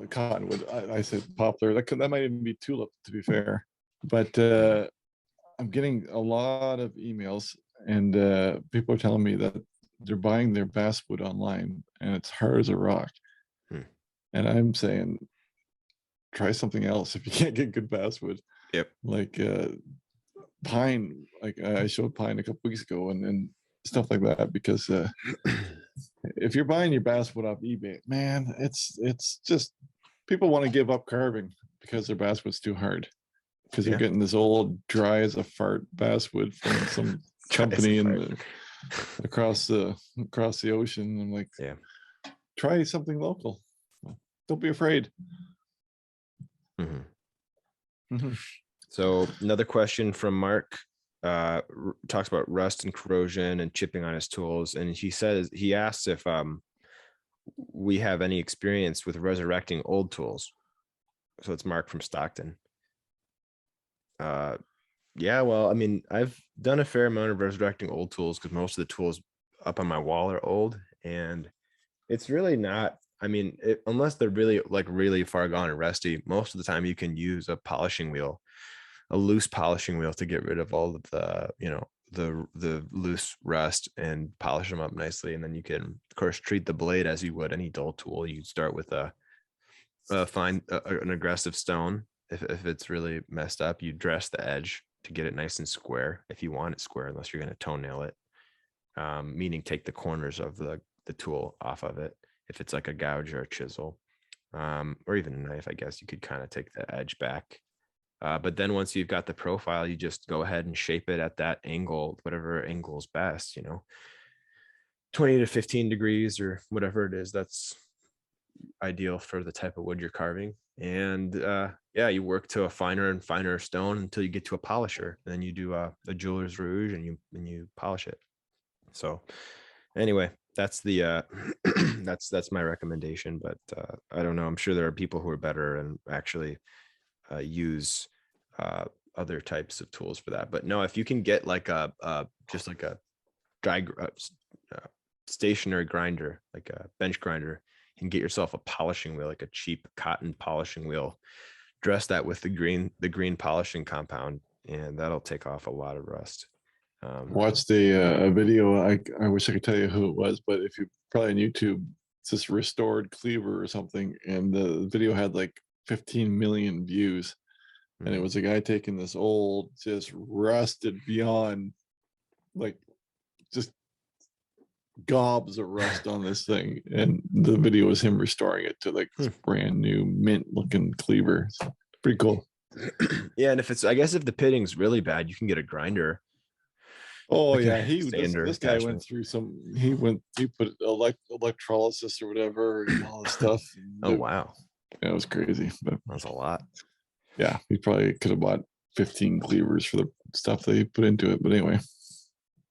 cottonwood. I said poplar. That might even be tulip, to be fair. But I'm getting a lot of emails, and people are telling me that they're buying their basswood online, and it's hard as a rock. And I'm saying, try something else if you can't get good basswood. Yep. Like pine. Like I showed pine a couple weeks ago, and stuff like that, because if you're buying your basswood off eBay, man, it's just people want to give up carving because their basswood's too hard, because they're getting this old dry as a fart basswood from some company across the ocean. I'm like, yeah, try something local. Don't be afraid. So another question from Mark. Talks about rust and corrosion and chipping on his tools, and he asks if we have any experience with resurrecting old tools. So it's Mark from Stockton. Yeah, well, I mean, I've done a fair amount of resurrecting old tools because most of the tools up on my wall are old, and it's really not. I mean, unless they're really really far gone and rusty, most of the time you can use a polishing wheel, a loose polishing wheel, to get rid of all of the the loose rust and polish them up nicely. And then you can, of course, treat the blade as you would any dull tool. You start with an aggressive stone. If it's really messed up, you dress the edge to get it nice and square. If you want it square, unless you're going to toenail it, meaning take the corners of the tool off of it. If it's like a gouge or a chisel, or even a knife, I guess you could kind of take the edge back. But then once you've got the profile, you just go ahead and shape it at that angle, whatever angle is best, 20 to 15 degrees or whatever it is. That's ideal for the type of wood you're carving. And yeah, you work to a finer and finer stone until you get to a polisher. And then you do a jeweler's rouge and you polish it. So anyway, that's the that's my recommendation. But I don't know. I'm sure there are people who are better and actually use other types of tools for that. But no, if you can get like just like a dry stationary grinder, like a bench grinder, you can get yourself a polishing wheel, like a cheap cotton polishing wheel, dress that with the green polishing compound, and that'll take off a lot of rust. Watched a video. I wish I could tell you who it was, but if you probably on YouTube, it's this restored cleaver or something, and the video had like 15 million views. And it was a guy taking this old, just rusted beyond, like, just gobs of rust on this thing. And the video was him restoring it to like this brand new mint looking cleaver. It's pretty cool. Yeah, and I guess if the pitting's really bad, you can get a grinder. Oh like yeah, this guy went through he put electrolysis or whatever and all this stuff. Oh wow. Yeah, it was crazy, but that's a lot. Yeah, he probably could have bought 15 cleavers for the stuff they put into it. But anyway,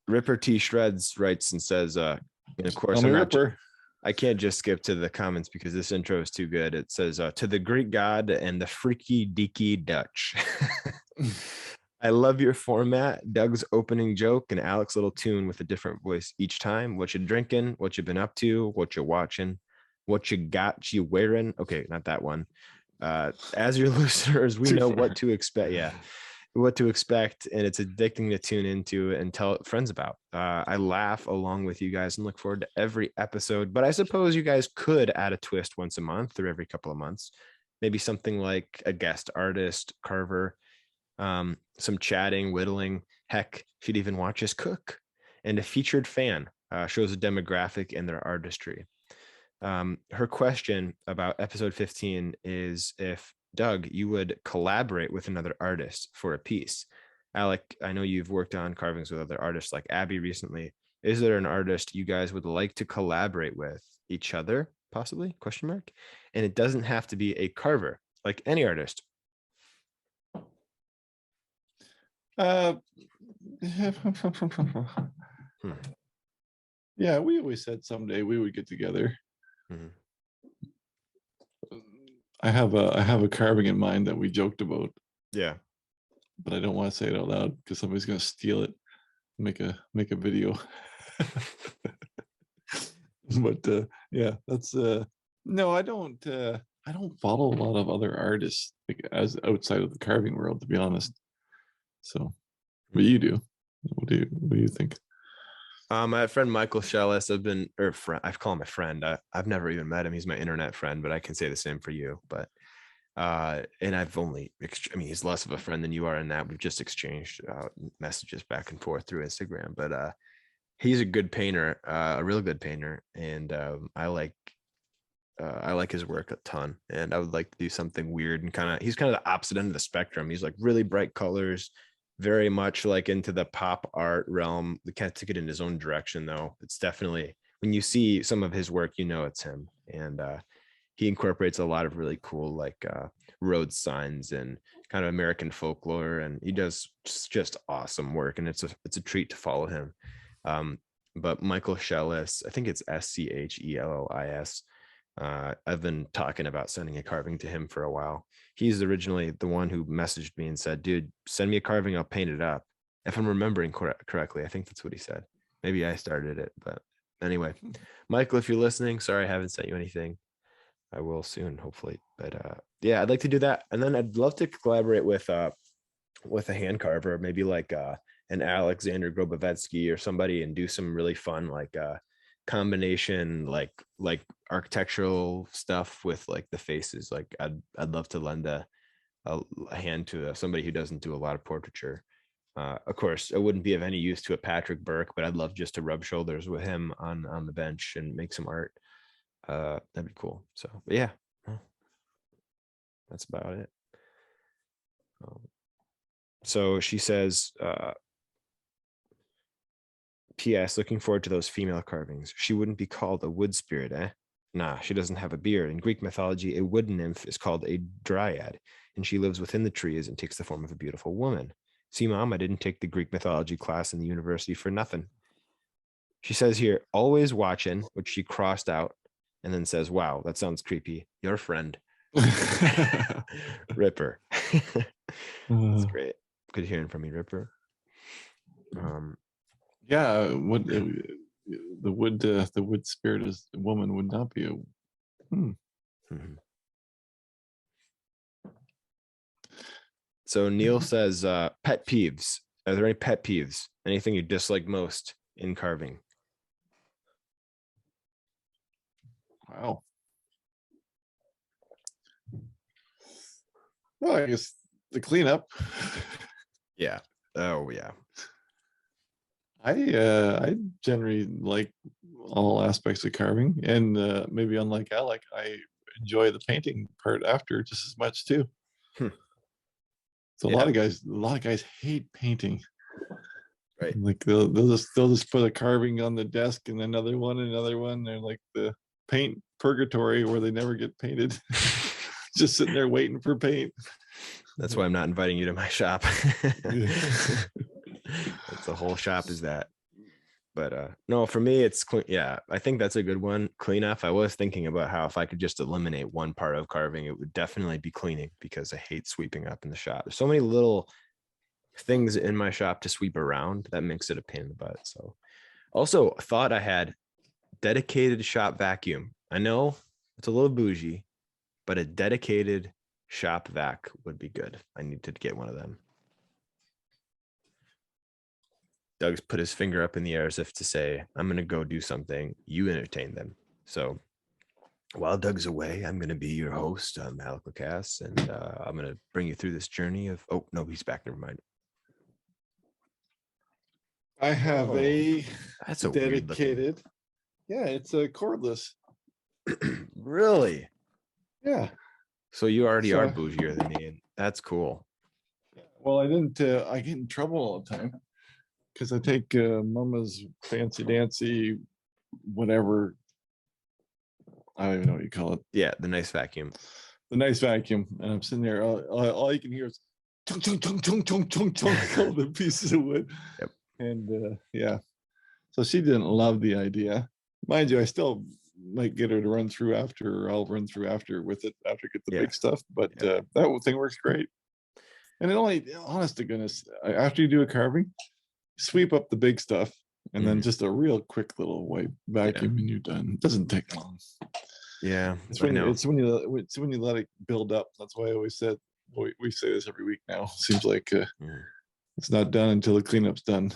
Ripper T Shreds writes and says, and of course, I can't just skip to the comments because this intro is too good. It says, to the Greek god and the freaky deaky Dutch. I love your format, Doug's opening joke, and Alex's little tune with a different voice each time. What you drinking? What you been up to? What you watching? What you got you wearing? Okay, not that one. As your listeners, we know what to expect. Yeah, what to expect, and it's addicting to tune into and tell friends about. I laugh along with you guys and look forward to every episode. But I suppose you guys could add a twist once a month or every couple of months. Maybe something like a guest artist, carver, some chatting, whittling. Heck, she'd even watch us cook. And a featured fan shows a demographic and their artistry. Her question about episode 15 is if, Doug, you would collaborate with another artist for a piece. Alec, I know you've worked on carvings with other artists like Abby recently. Is there an artist you guys would like to collaborate with each other, possibly? ? And it doesn't have to be a carver, like any artist. Yeah, we always said someday we would get together. I have a carving in mind that we joked about. Yeah, but I don't want to say it out loud because somebody's going to steal it, make a video. But yeah, that's no, I don't follow a lot of other artists as outside of the carving world, to be honest. So, but you do. What do you think? My friend Michael Shellis, I call him a friend. I've never even met him. He's my internet friend, but I can say the same for you. But and I've only, he's less of a friend than you are in that we've just exchanged messages back and forth through Instagram. But he's a good painter, a real good painter, and I like his work a ton. And I would like to do something weird and he's kind of the opposite end of the spectrum. He's like really bright colors, very much like into the pop art realm. We kind of took it in his own direction, though. It's definitely, when you see some of his work, it's him. And he incorporates a lot of really cool like road signs and kind of American folklore, and he does just awesome work, and it's a treat to follow him. But Michael Shellis, I think it's Schellis, I've been talking about sending a carving to him for a while. He's originally the one who messaged me and said, dude, send me a carving. I'll paint it up. If I'm remembering correctly, I think that's what he said. Maybe I started it, but anyway, Michael, if you're listening, sorry, I haven't sent you anything. I will soon, hopefully. But yeah, I'd like to do that. And then I'd love to collaborate with a hand carver, maybe an Alexander Grobovetsky or somebody, and do some really fun combination like architectural stuff with like the faces. Like I'd love to lend a hand to somebody who doesn't do a lot of portraiture. Of course, it wouldn't be of any use to a Patrick Burke, but I'd love just to rub shoulders with him on the bench and make some art. That'd be cool. So yeah, that's about it. So she says, P.S. Looking forward to those female carvings. She wouldn't be called a wood spirit, eh? Nah, she doesn't have a beard. In Greek mythology, a wood nymph is called a dryad, and she lives within the trees and takes the form of a beautiful woman. See, Mom, I didn't take the Greek mythology class in the university for nothing. She says here, always watching, which she crossed out, and then says, wow, that sounds creepy. Your friend. Ripper. That's great. Good hearing from you, Ripper. Yeah, what the wood spirit is a woman would not be a. So Neil says, pet peeves. Are there any pet peeves? Anything you dislike most in carving? Wow. Well, I guess the cleanup. Yeah. Oh yeah. I generally like all aspects of carving, and maybe unlike Alec, I enjoy the painting part after just as much too. So Yeah. a lot of guys hate painting. Right. Like they'll just put a carving on the desk and another one. They're like the paint purgatory where they never get painted. Just sitting there waiting for paint. That's why I'm not inviting you to my shop. That's the whole shop is that. But no, for me, it's clean. Yeah, I think that's a good one. Cleanup. I was thinking about how if I could just eliminate one part of carving, it would definitely be cleaning, because I hate sweeping up in the shop. There's so many little things in my shop to sweep around that makes it a pain in the butt. So also thought I had dedicated shop vacuum. I know it's a little bougie, but a dedicated shop vac would be good. I need to get one of them. Doug's put his finger up in the air as if to say, I'm going to go do something. You entertain them. So while Doug's away, I'm going to be your host on Malicocast, and I'm going to bring you through this journey of, oh, no, he's back. Never mind. I have that's a dedicated. Yeah, it's a cordless. Really? Yeah. So you already are bougier than me, and that's cool. Well, I get in trouble all the time because I take Mama's fancy dancy, whatever. I don't even know what you call it. Yeah, the nice vacuum. The nice vacuum, and I'm sitting there. All you can hear is chunk, chunk, chunk, chunk, chunk, chunk, chunk, all the pieces of wood. Yep. And yeah, so she didn't love the idea. Mind you, I still might get her to run through after, or I'll run through after with it after I get the big stuff. But that thing works great. And it only, honest to goodness, after you do a carving, sweep up the big stuff, and then just a real quick little wipe vacuum, and you're done. It doesn't take long. Yeah, it's when you let it build up. That's why I always said, we say this every week now. Seems like it's not done until the cleanup's done.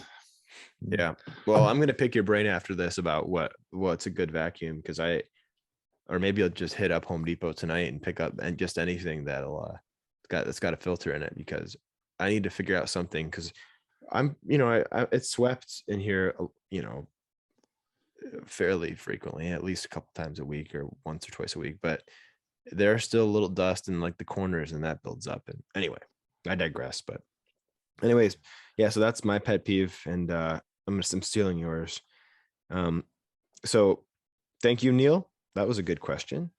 Yeah. Well, I'm gonna pick your brain after this about what's a good vacuum, because or maybe I'll just hit up Home Depot tonight and pick up and just anything that's got a filter in it, because I need to figure out something, because I'm it's swept in here fairly frequently, at least a couple times a week or once or twice a week, but there's still a little dust in like the corners, and that builds up. And anyway, I digress. But anyways, yeah, so that's my pet peeve, and I'm stealing yours. So thank you, Neil. That was a good question.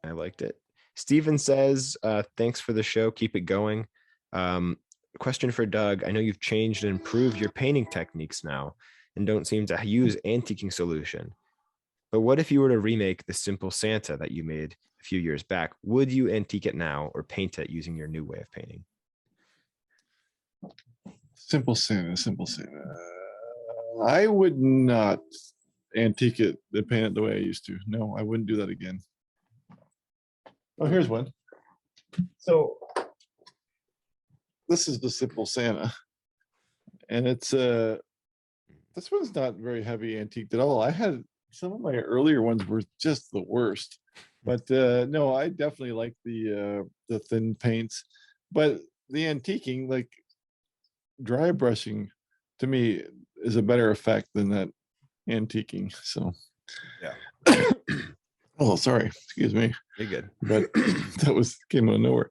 I liked it. Steven says, thanks for the show. Keep it going. Question for Doug. I know you've changed and improved your painting techniques now and don't seem to use antiquing solution. But what if you were to remake the simple Santa that you made a few years back? Would you antique it now or paint it using your new way of painting? Simple Santa, simple Santa. I would not antique it and paint it the way I used to. No, I wouldn't do that again. Oh, here's one. So this is the simple Santa, and it's this one's not very heavy antiqued at all. I had some of my earlier ones were just the worst, but no, I definitely like the thin paints, but the antiquing, like dry brushing, to me is a better effect than that antiquing. So Yeah. oh, sorry, excuse me. You're good. But that was came out of nowhere.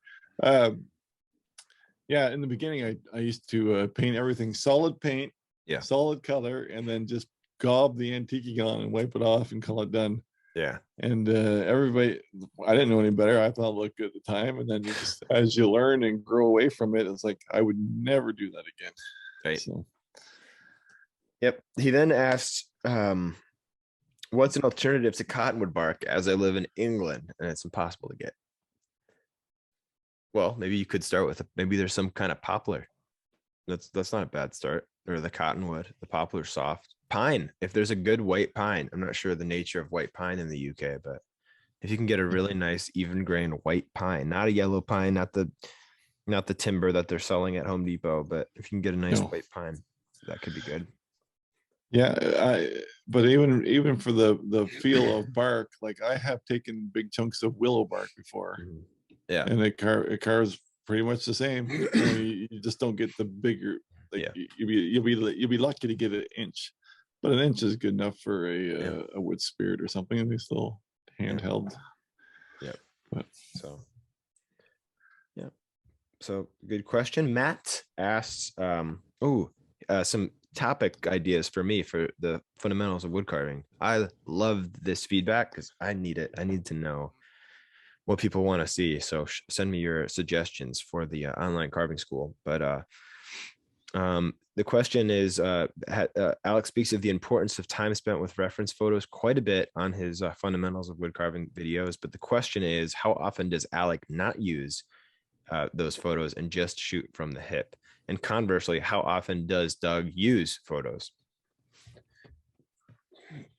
Yeah, in the beginning, I used to paint everything solid paint, Yeah. solid color, and then just gob the antiquing on and wipe it off and call it done. Yeah. And everybody, I didn't know any better. I thought it looked good at the time, and then you just, as you learn and grow away from it, it's like I would never do that again. Right. So, Yep. He then asked, what's an alternative to cottonwood bark as I live in England and it's impossible to get? Well, maybe you could start with maybe there's some kind of poplar. That's not a bad start. Or the cottonwood, the poplar soft. Pine, if there's a good white pine. I'm not sure the nature of white pine in the UK, but if you can get a really nice even grain white pine, not a yellow pine, not the timber that they're selling at Home Depot, but if you can get a nice white pine, that could be good. yeah, but even for the feel of bark, like I have taken big chunks of willow bark before. Yeah. And it carves pretty much the same. You just don't get the bigger, like you'll be lucky to get an inch, but an inch is good enough for a wood spirit or something, and they still handheld. Yeah. But so good question. Matt asks some topic ideas for me for the fundamentals of wood carving. I love this feedback because I need it. I need to know what people want to see. So send me your suggestions for the online carving school. But the question is, Alex speaks of the importance of time spent with reference photos quite a bit on his fundamentals of wood carving videos. But the question is, how often does Alec not use those photos and just shoot from the hip? And conversely, how often does Doug use photos?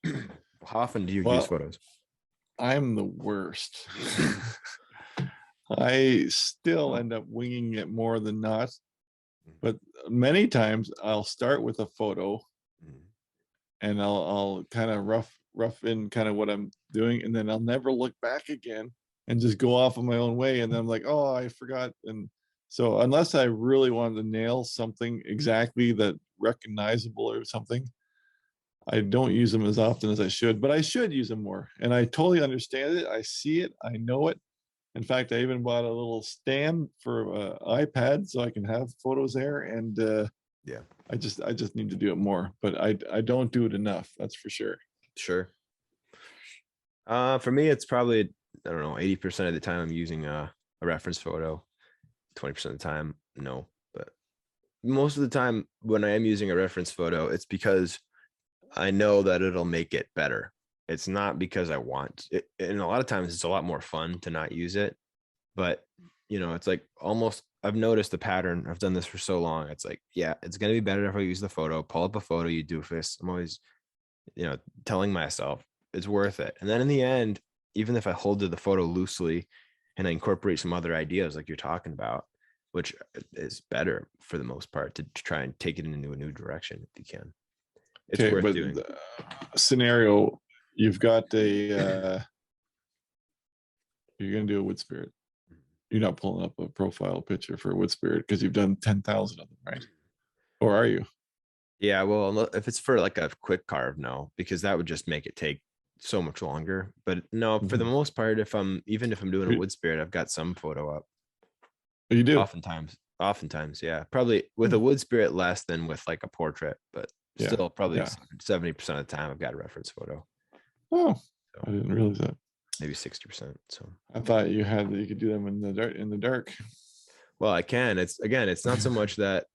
How often do you use photos? I'm the worst. I still end up winging it more than not, but many times I'll start with a photo and I'll kind of rough in kind of what I'm doing, and then I'll never look back again and just go off on my own way. And then I'm like, oh, I forgot. And so unless I really wanted to nail something exactly that recognizable or something, I don't use them as often as I should, but I should use them more. And I totally understand it. I see it. I know it. In fact, I even bought a little stand for iPad so I can have photos there. And I just need to do it more, but I don't do it enough. That's for sure. Sure. For me, it's probably, I don't know, 80% of the time I'm using a reference photo. 20% of the time, no. But most of the time when I am using a reference photo, it's because I know that it'll make it better. It's not because I want it. And a lot of times it's a lot more fun to not use it. But, it's like almost, I've noticed the pattern. I've done this for so long. It's like, yeah, it's going to be better if I use the photo. Pull up a photo, you doofus. I'm always, telling myself it's worth it. And then in the end, even if I hold to the photo loosely and I incorporate some other ideas like you're talking about, which is better for the most part, to try and take it into a new direction if you can. It's worth doing. The scenario, you've got you're going to do a wood spirit. You're not pulling up a profile picture for a wood spirit because you've done 10,000 of them, right? Or are you? Yeah, well, if it's for like a quick carve, no, because that would just make it take so much longer. But no, for the most part, even if I'm doing a wood spirit, I've got some photo up. You do? Oftentimes, yeah. Probably with a wood spirit less than with like a portrait, but still probably 70% of the time I've got a reference photo. Oh, so I didn't realize that. Maybe 60%. So I thought you could do them in the dark. Well, I can. It's not so much that,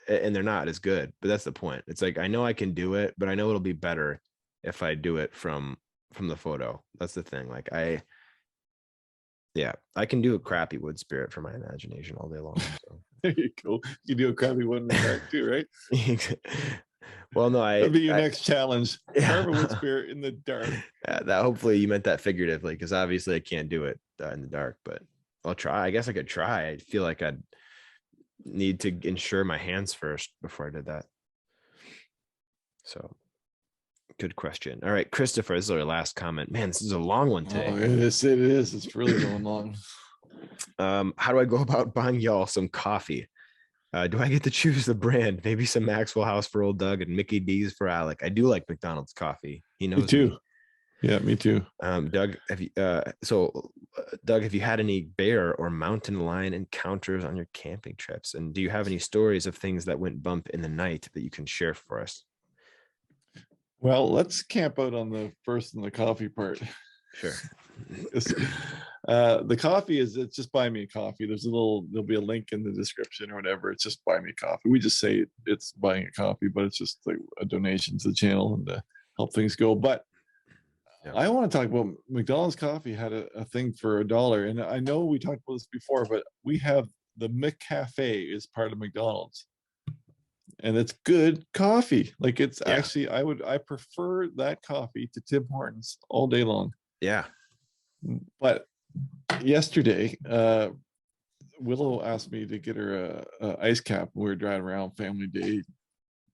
and they're not as good, but that's the point. It's like I know I can do it, but I know it'll be better if I do it from the photo. That's the thing. Like I can do a crappy wood spirit for my imagination all day long. So. There you go. You do a crappy one in the dark too, right? Well, no, That'll be your next challenge. Yeah. Carve a wood spirit in the dark. Yeah, that hopefully you meant that figuratively, because obviously I can't do it in the dark, but I'll try. I guess I could try. I feel like I'd need to ensure my hands first before I did that. So good question. All right, Christopher, this is our last comment. Man, this is a long one today. Oh, it is. It's really going long. How do I go about buying y'all some coffee? Do I get to choose the brand? Maybe some Maxwell House for old Doug and Mickey D's for Alec. I do like McDonald's coffee. He knows Me too. me. Yeah, me too. Doug, have you Doug, have you had any bear or mountain lion encounters on your camping trips? And do you have any stories of things that went bump in the night that you can share for us? Well, let's camp out on the first and the coffee part. Sure. The coffee it's just buy me a coffee. There'll be a link in the description or whatever. It's just buy me a coffee. We just say it's buying a coffee, but it's just like a donation to the channel and to help things go. But yeah. I want to talk about McDonald's coffee had a thing for $1. And I know we talked about this before, but we have the McCafe is part of McDonald's. And it's good coffee. Like it's actually, I prefer that coffee to Tim Hortons all day long. Yeah. But yesterday, Willow asked me to get her a ice cap. We were driving around family day,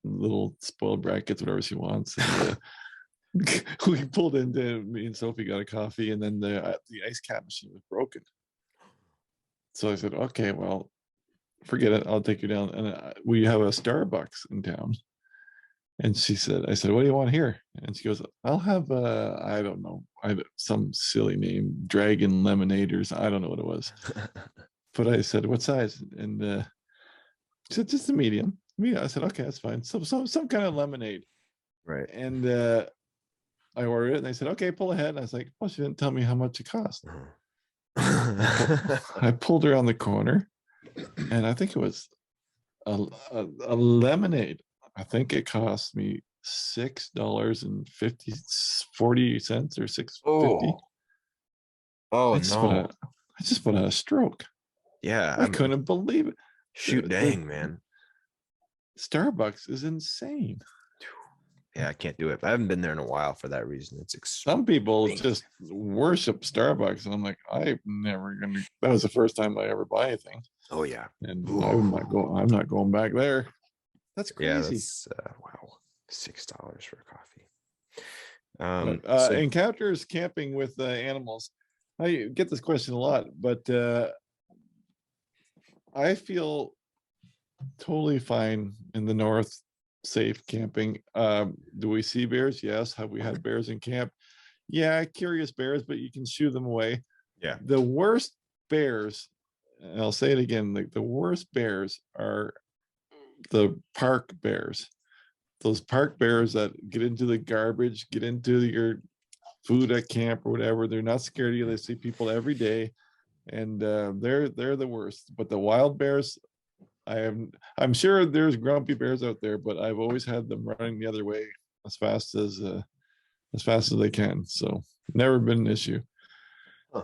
little spoiled brat gets whatever she wants. And, we pulled into, me and Sophie got a coffee, and then the ice cap machine was broken. So I said, okay, well, forget it. I'll take you down. And we have a Starbucks in town. And I said, what do you want here? And she goes, I'll have I don't know, some silly name, Dragon Lemonade or something. I don't know what it was. But I said, what size? And she said, just a medium. I said, okay, that's fine. So some kind of lemonade. Right. And I ordered it, and they said, okay, pull ahead. And I was like, oh, she didn't tell me how much it cost. I pulled around the corner, and I think it was a lemonade. I think it cost me $6.40 or $6.50. Oh I no! I just put out a stroke. Yeah, I couldn't believe it. Shoot, dang, man! Starbucks is insane. Yeah, I can't do it. I haven't been there in a while for that reason. It's some people just worship Starbucks, and I'm like, I'm never gonna. That was the first time I ever buy anything. Oh yeah, and I'm not going back there. That's crazy. Yeah, that's wow, $6 for a coffee. Encounters camping with animals. I get this question a lot, but I feel totally fine in the north, safe camping. Do we see bears? Yes. Have we had bears in camp? Yeah, curious bears, but you can shoo them away. Yeah. The worst bears, and I'll say it again, like the worst bears are the park bears. Those park bears that get into the garbage, get into your food at camp or whatever. They're not scared of you. They see people every day, and they're the worst. But the wild bears, I'm sure there's grumpy bears out there, but I've always had them running the other way as fast as they can. So never been an issue. Huh.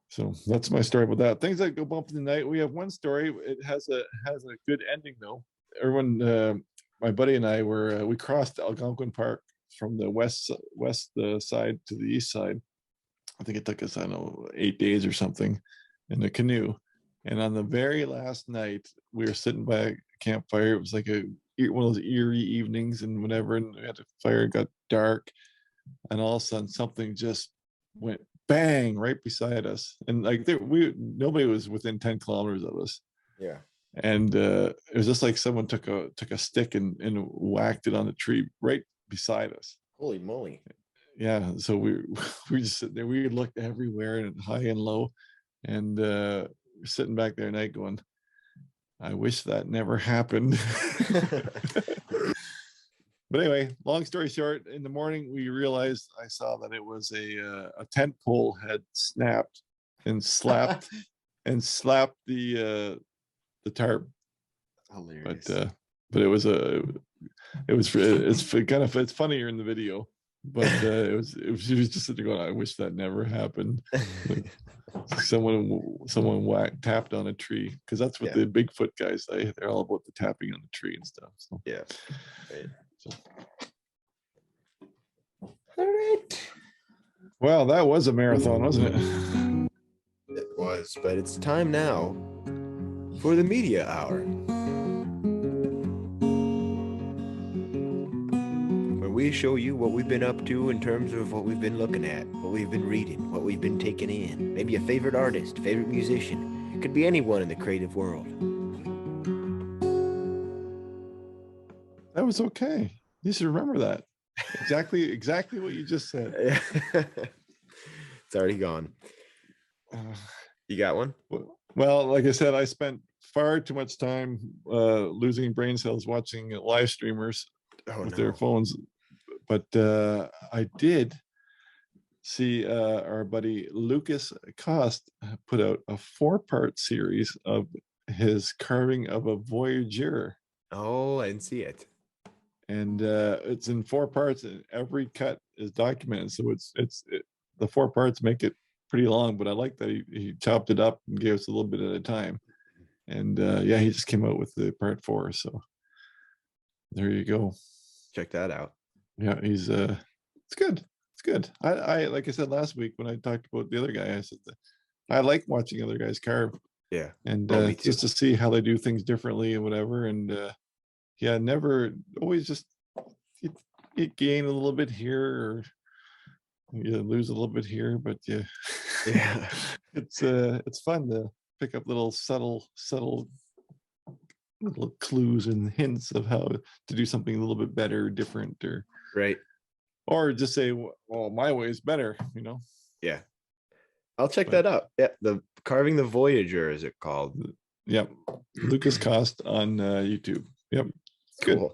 So that's my story about that. Things that go bump in the night. We have one story. It has a good ending though. Everyone, my buddy and I we crossed Algonquin Park from the west side to the east side. I think it took us, I don't know, 8 days or something in a canoe. And on the very last night, we were sitting by a campfire. It was like one of those eerie evenings and whatever. And we had a fire, it got dark, and all of a sudden something just went bang right beside us. And like nobody was within 10 kilometers of us. Yeah. And it was just like someone took a stick and whacked it on the tree right beside us. Holy moly! Yeah. So we just sitting there. We looked everywhere and high and low, and we're sitting back there at night going, I wish that never happened. But anyway, long story short, in the morning we realized, I saw that it was a tent pole had snapped and slapped the tarp. Hilarious. But it's funnier in the video. But it was she was just sitting there going, I wish that never happened. Like, someone tapped on a tree, because that's what the Bigfoot guys say. They're all about the tapping on the tree and stuff. So Yeah. Right. So. All right. Well, that was a marathon, wasn't it? It was, but it's time now for the media hour, where we show you what we've been up to in terms of what we've been looking at, what we've been reading, what we've been taking in. Maybe a favorite artist, favorite musician. It could be anyone in the creative world. That was okay. You should remember that. Exactly what you just said. It's already gone. You got one? Well, like I said, I spent far too much time losing brain cells watching live streamers with their phones. But I did see our buddy Lucas Cost put out a 4-part series of his carving of a Voyager. Oh, I didn't see it. And it's in 4 parts, and every cut is documented. So the 4 parts make it pretty long, but I like that he chopped it up and gave us a little bit at a time. And he just came out with the part 4. So there you go. Check that out. Yeah, he's it's good. It's good. I like I said last week when I talked about the other guy, I said that I like watching other guys carve. Yeah. And me just too. to see how they do things differently and whatever. And never always just you gain a little bit here, or you lose a little bit here, but yeah. It's fun to pick up little subtle little clues and hints of how to do something a little bit better, different, or just say, well, my way is better, Yeah, I'll check that out. Yeah, the Carving the Voyager, is it called? Yep. Lucas Cost on YouTube. Yep. Cool. Good.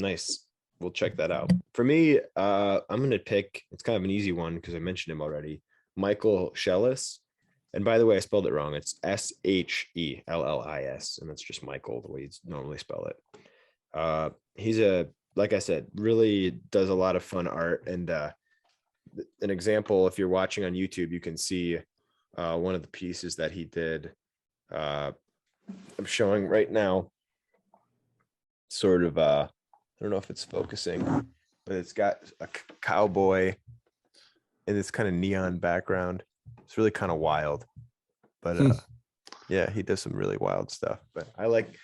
Nice. We'll check that out. For me, I'm gonna pick, it's kind of an easy one because I mentioned him already, Michael Shellis. And by the way, I spelled it wrong. It's Shellis, and that's just Michael, the way you normally spell it. He's like I said, really does a lot of fun art. And an example, if you're watching on YouTube, you can see one of the pieces that he did. I'm showing right now, sort of, I don't know if it's focusing, but it's got a cowboy in this kind of neon background. It's really kind of wild, but yeah, he does some really wild stuff. But I like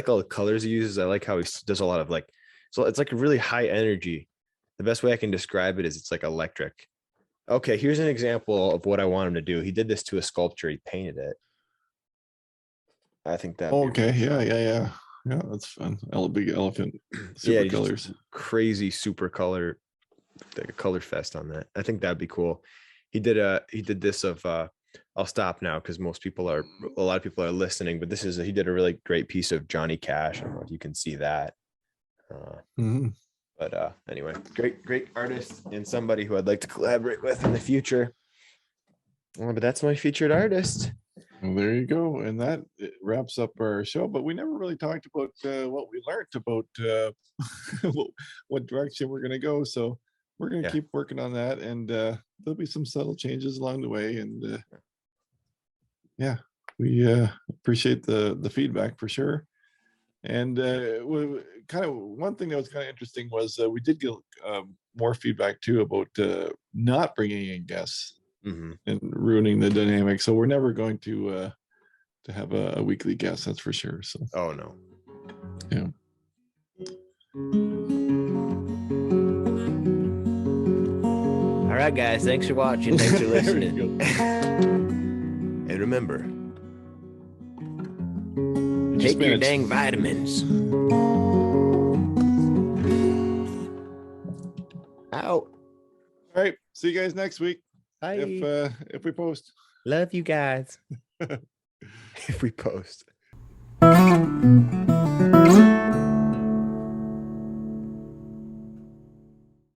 all the colors he uses. I like how he does a lot of so it's like a really high energy. The best way I can describe it is it's like electric. Okay, here's an example of what I want him to do. He did this to a sculpture. He painted it. I think that. Okay. Yeah. That's fun. Big elephant. Super colors. Crazy super color. Like a color fest on that. I think that'd be cool. He did this of I'll stop now because a lot of people are listening, but he did a really great piece of Johnny Cash. I don't know if you can see that. But anyway, great artist and somebody who I'd like to collaborate with in the future. But that's my featured artist. Well, there you go. And that wraps up our show, but we never really talked about what we learned about what direction we're going to go. So we're going to keep working on that, and there'll be some subtle changes along the way. And we appreciate the feedback for sure. And kind of one thing that was kind of interesting was we did get more feedback too about not bringing in guests and ruining the dynamic. So we're never going to have a weekly guest, that's for sure. So oh no. Yeah. All right, guys. Thanks for watching. Thanks for listening. And remember, take your dang vitamins. Out. All right. See you guys next week. Bye. If we post. Love you guys. if we post.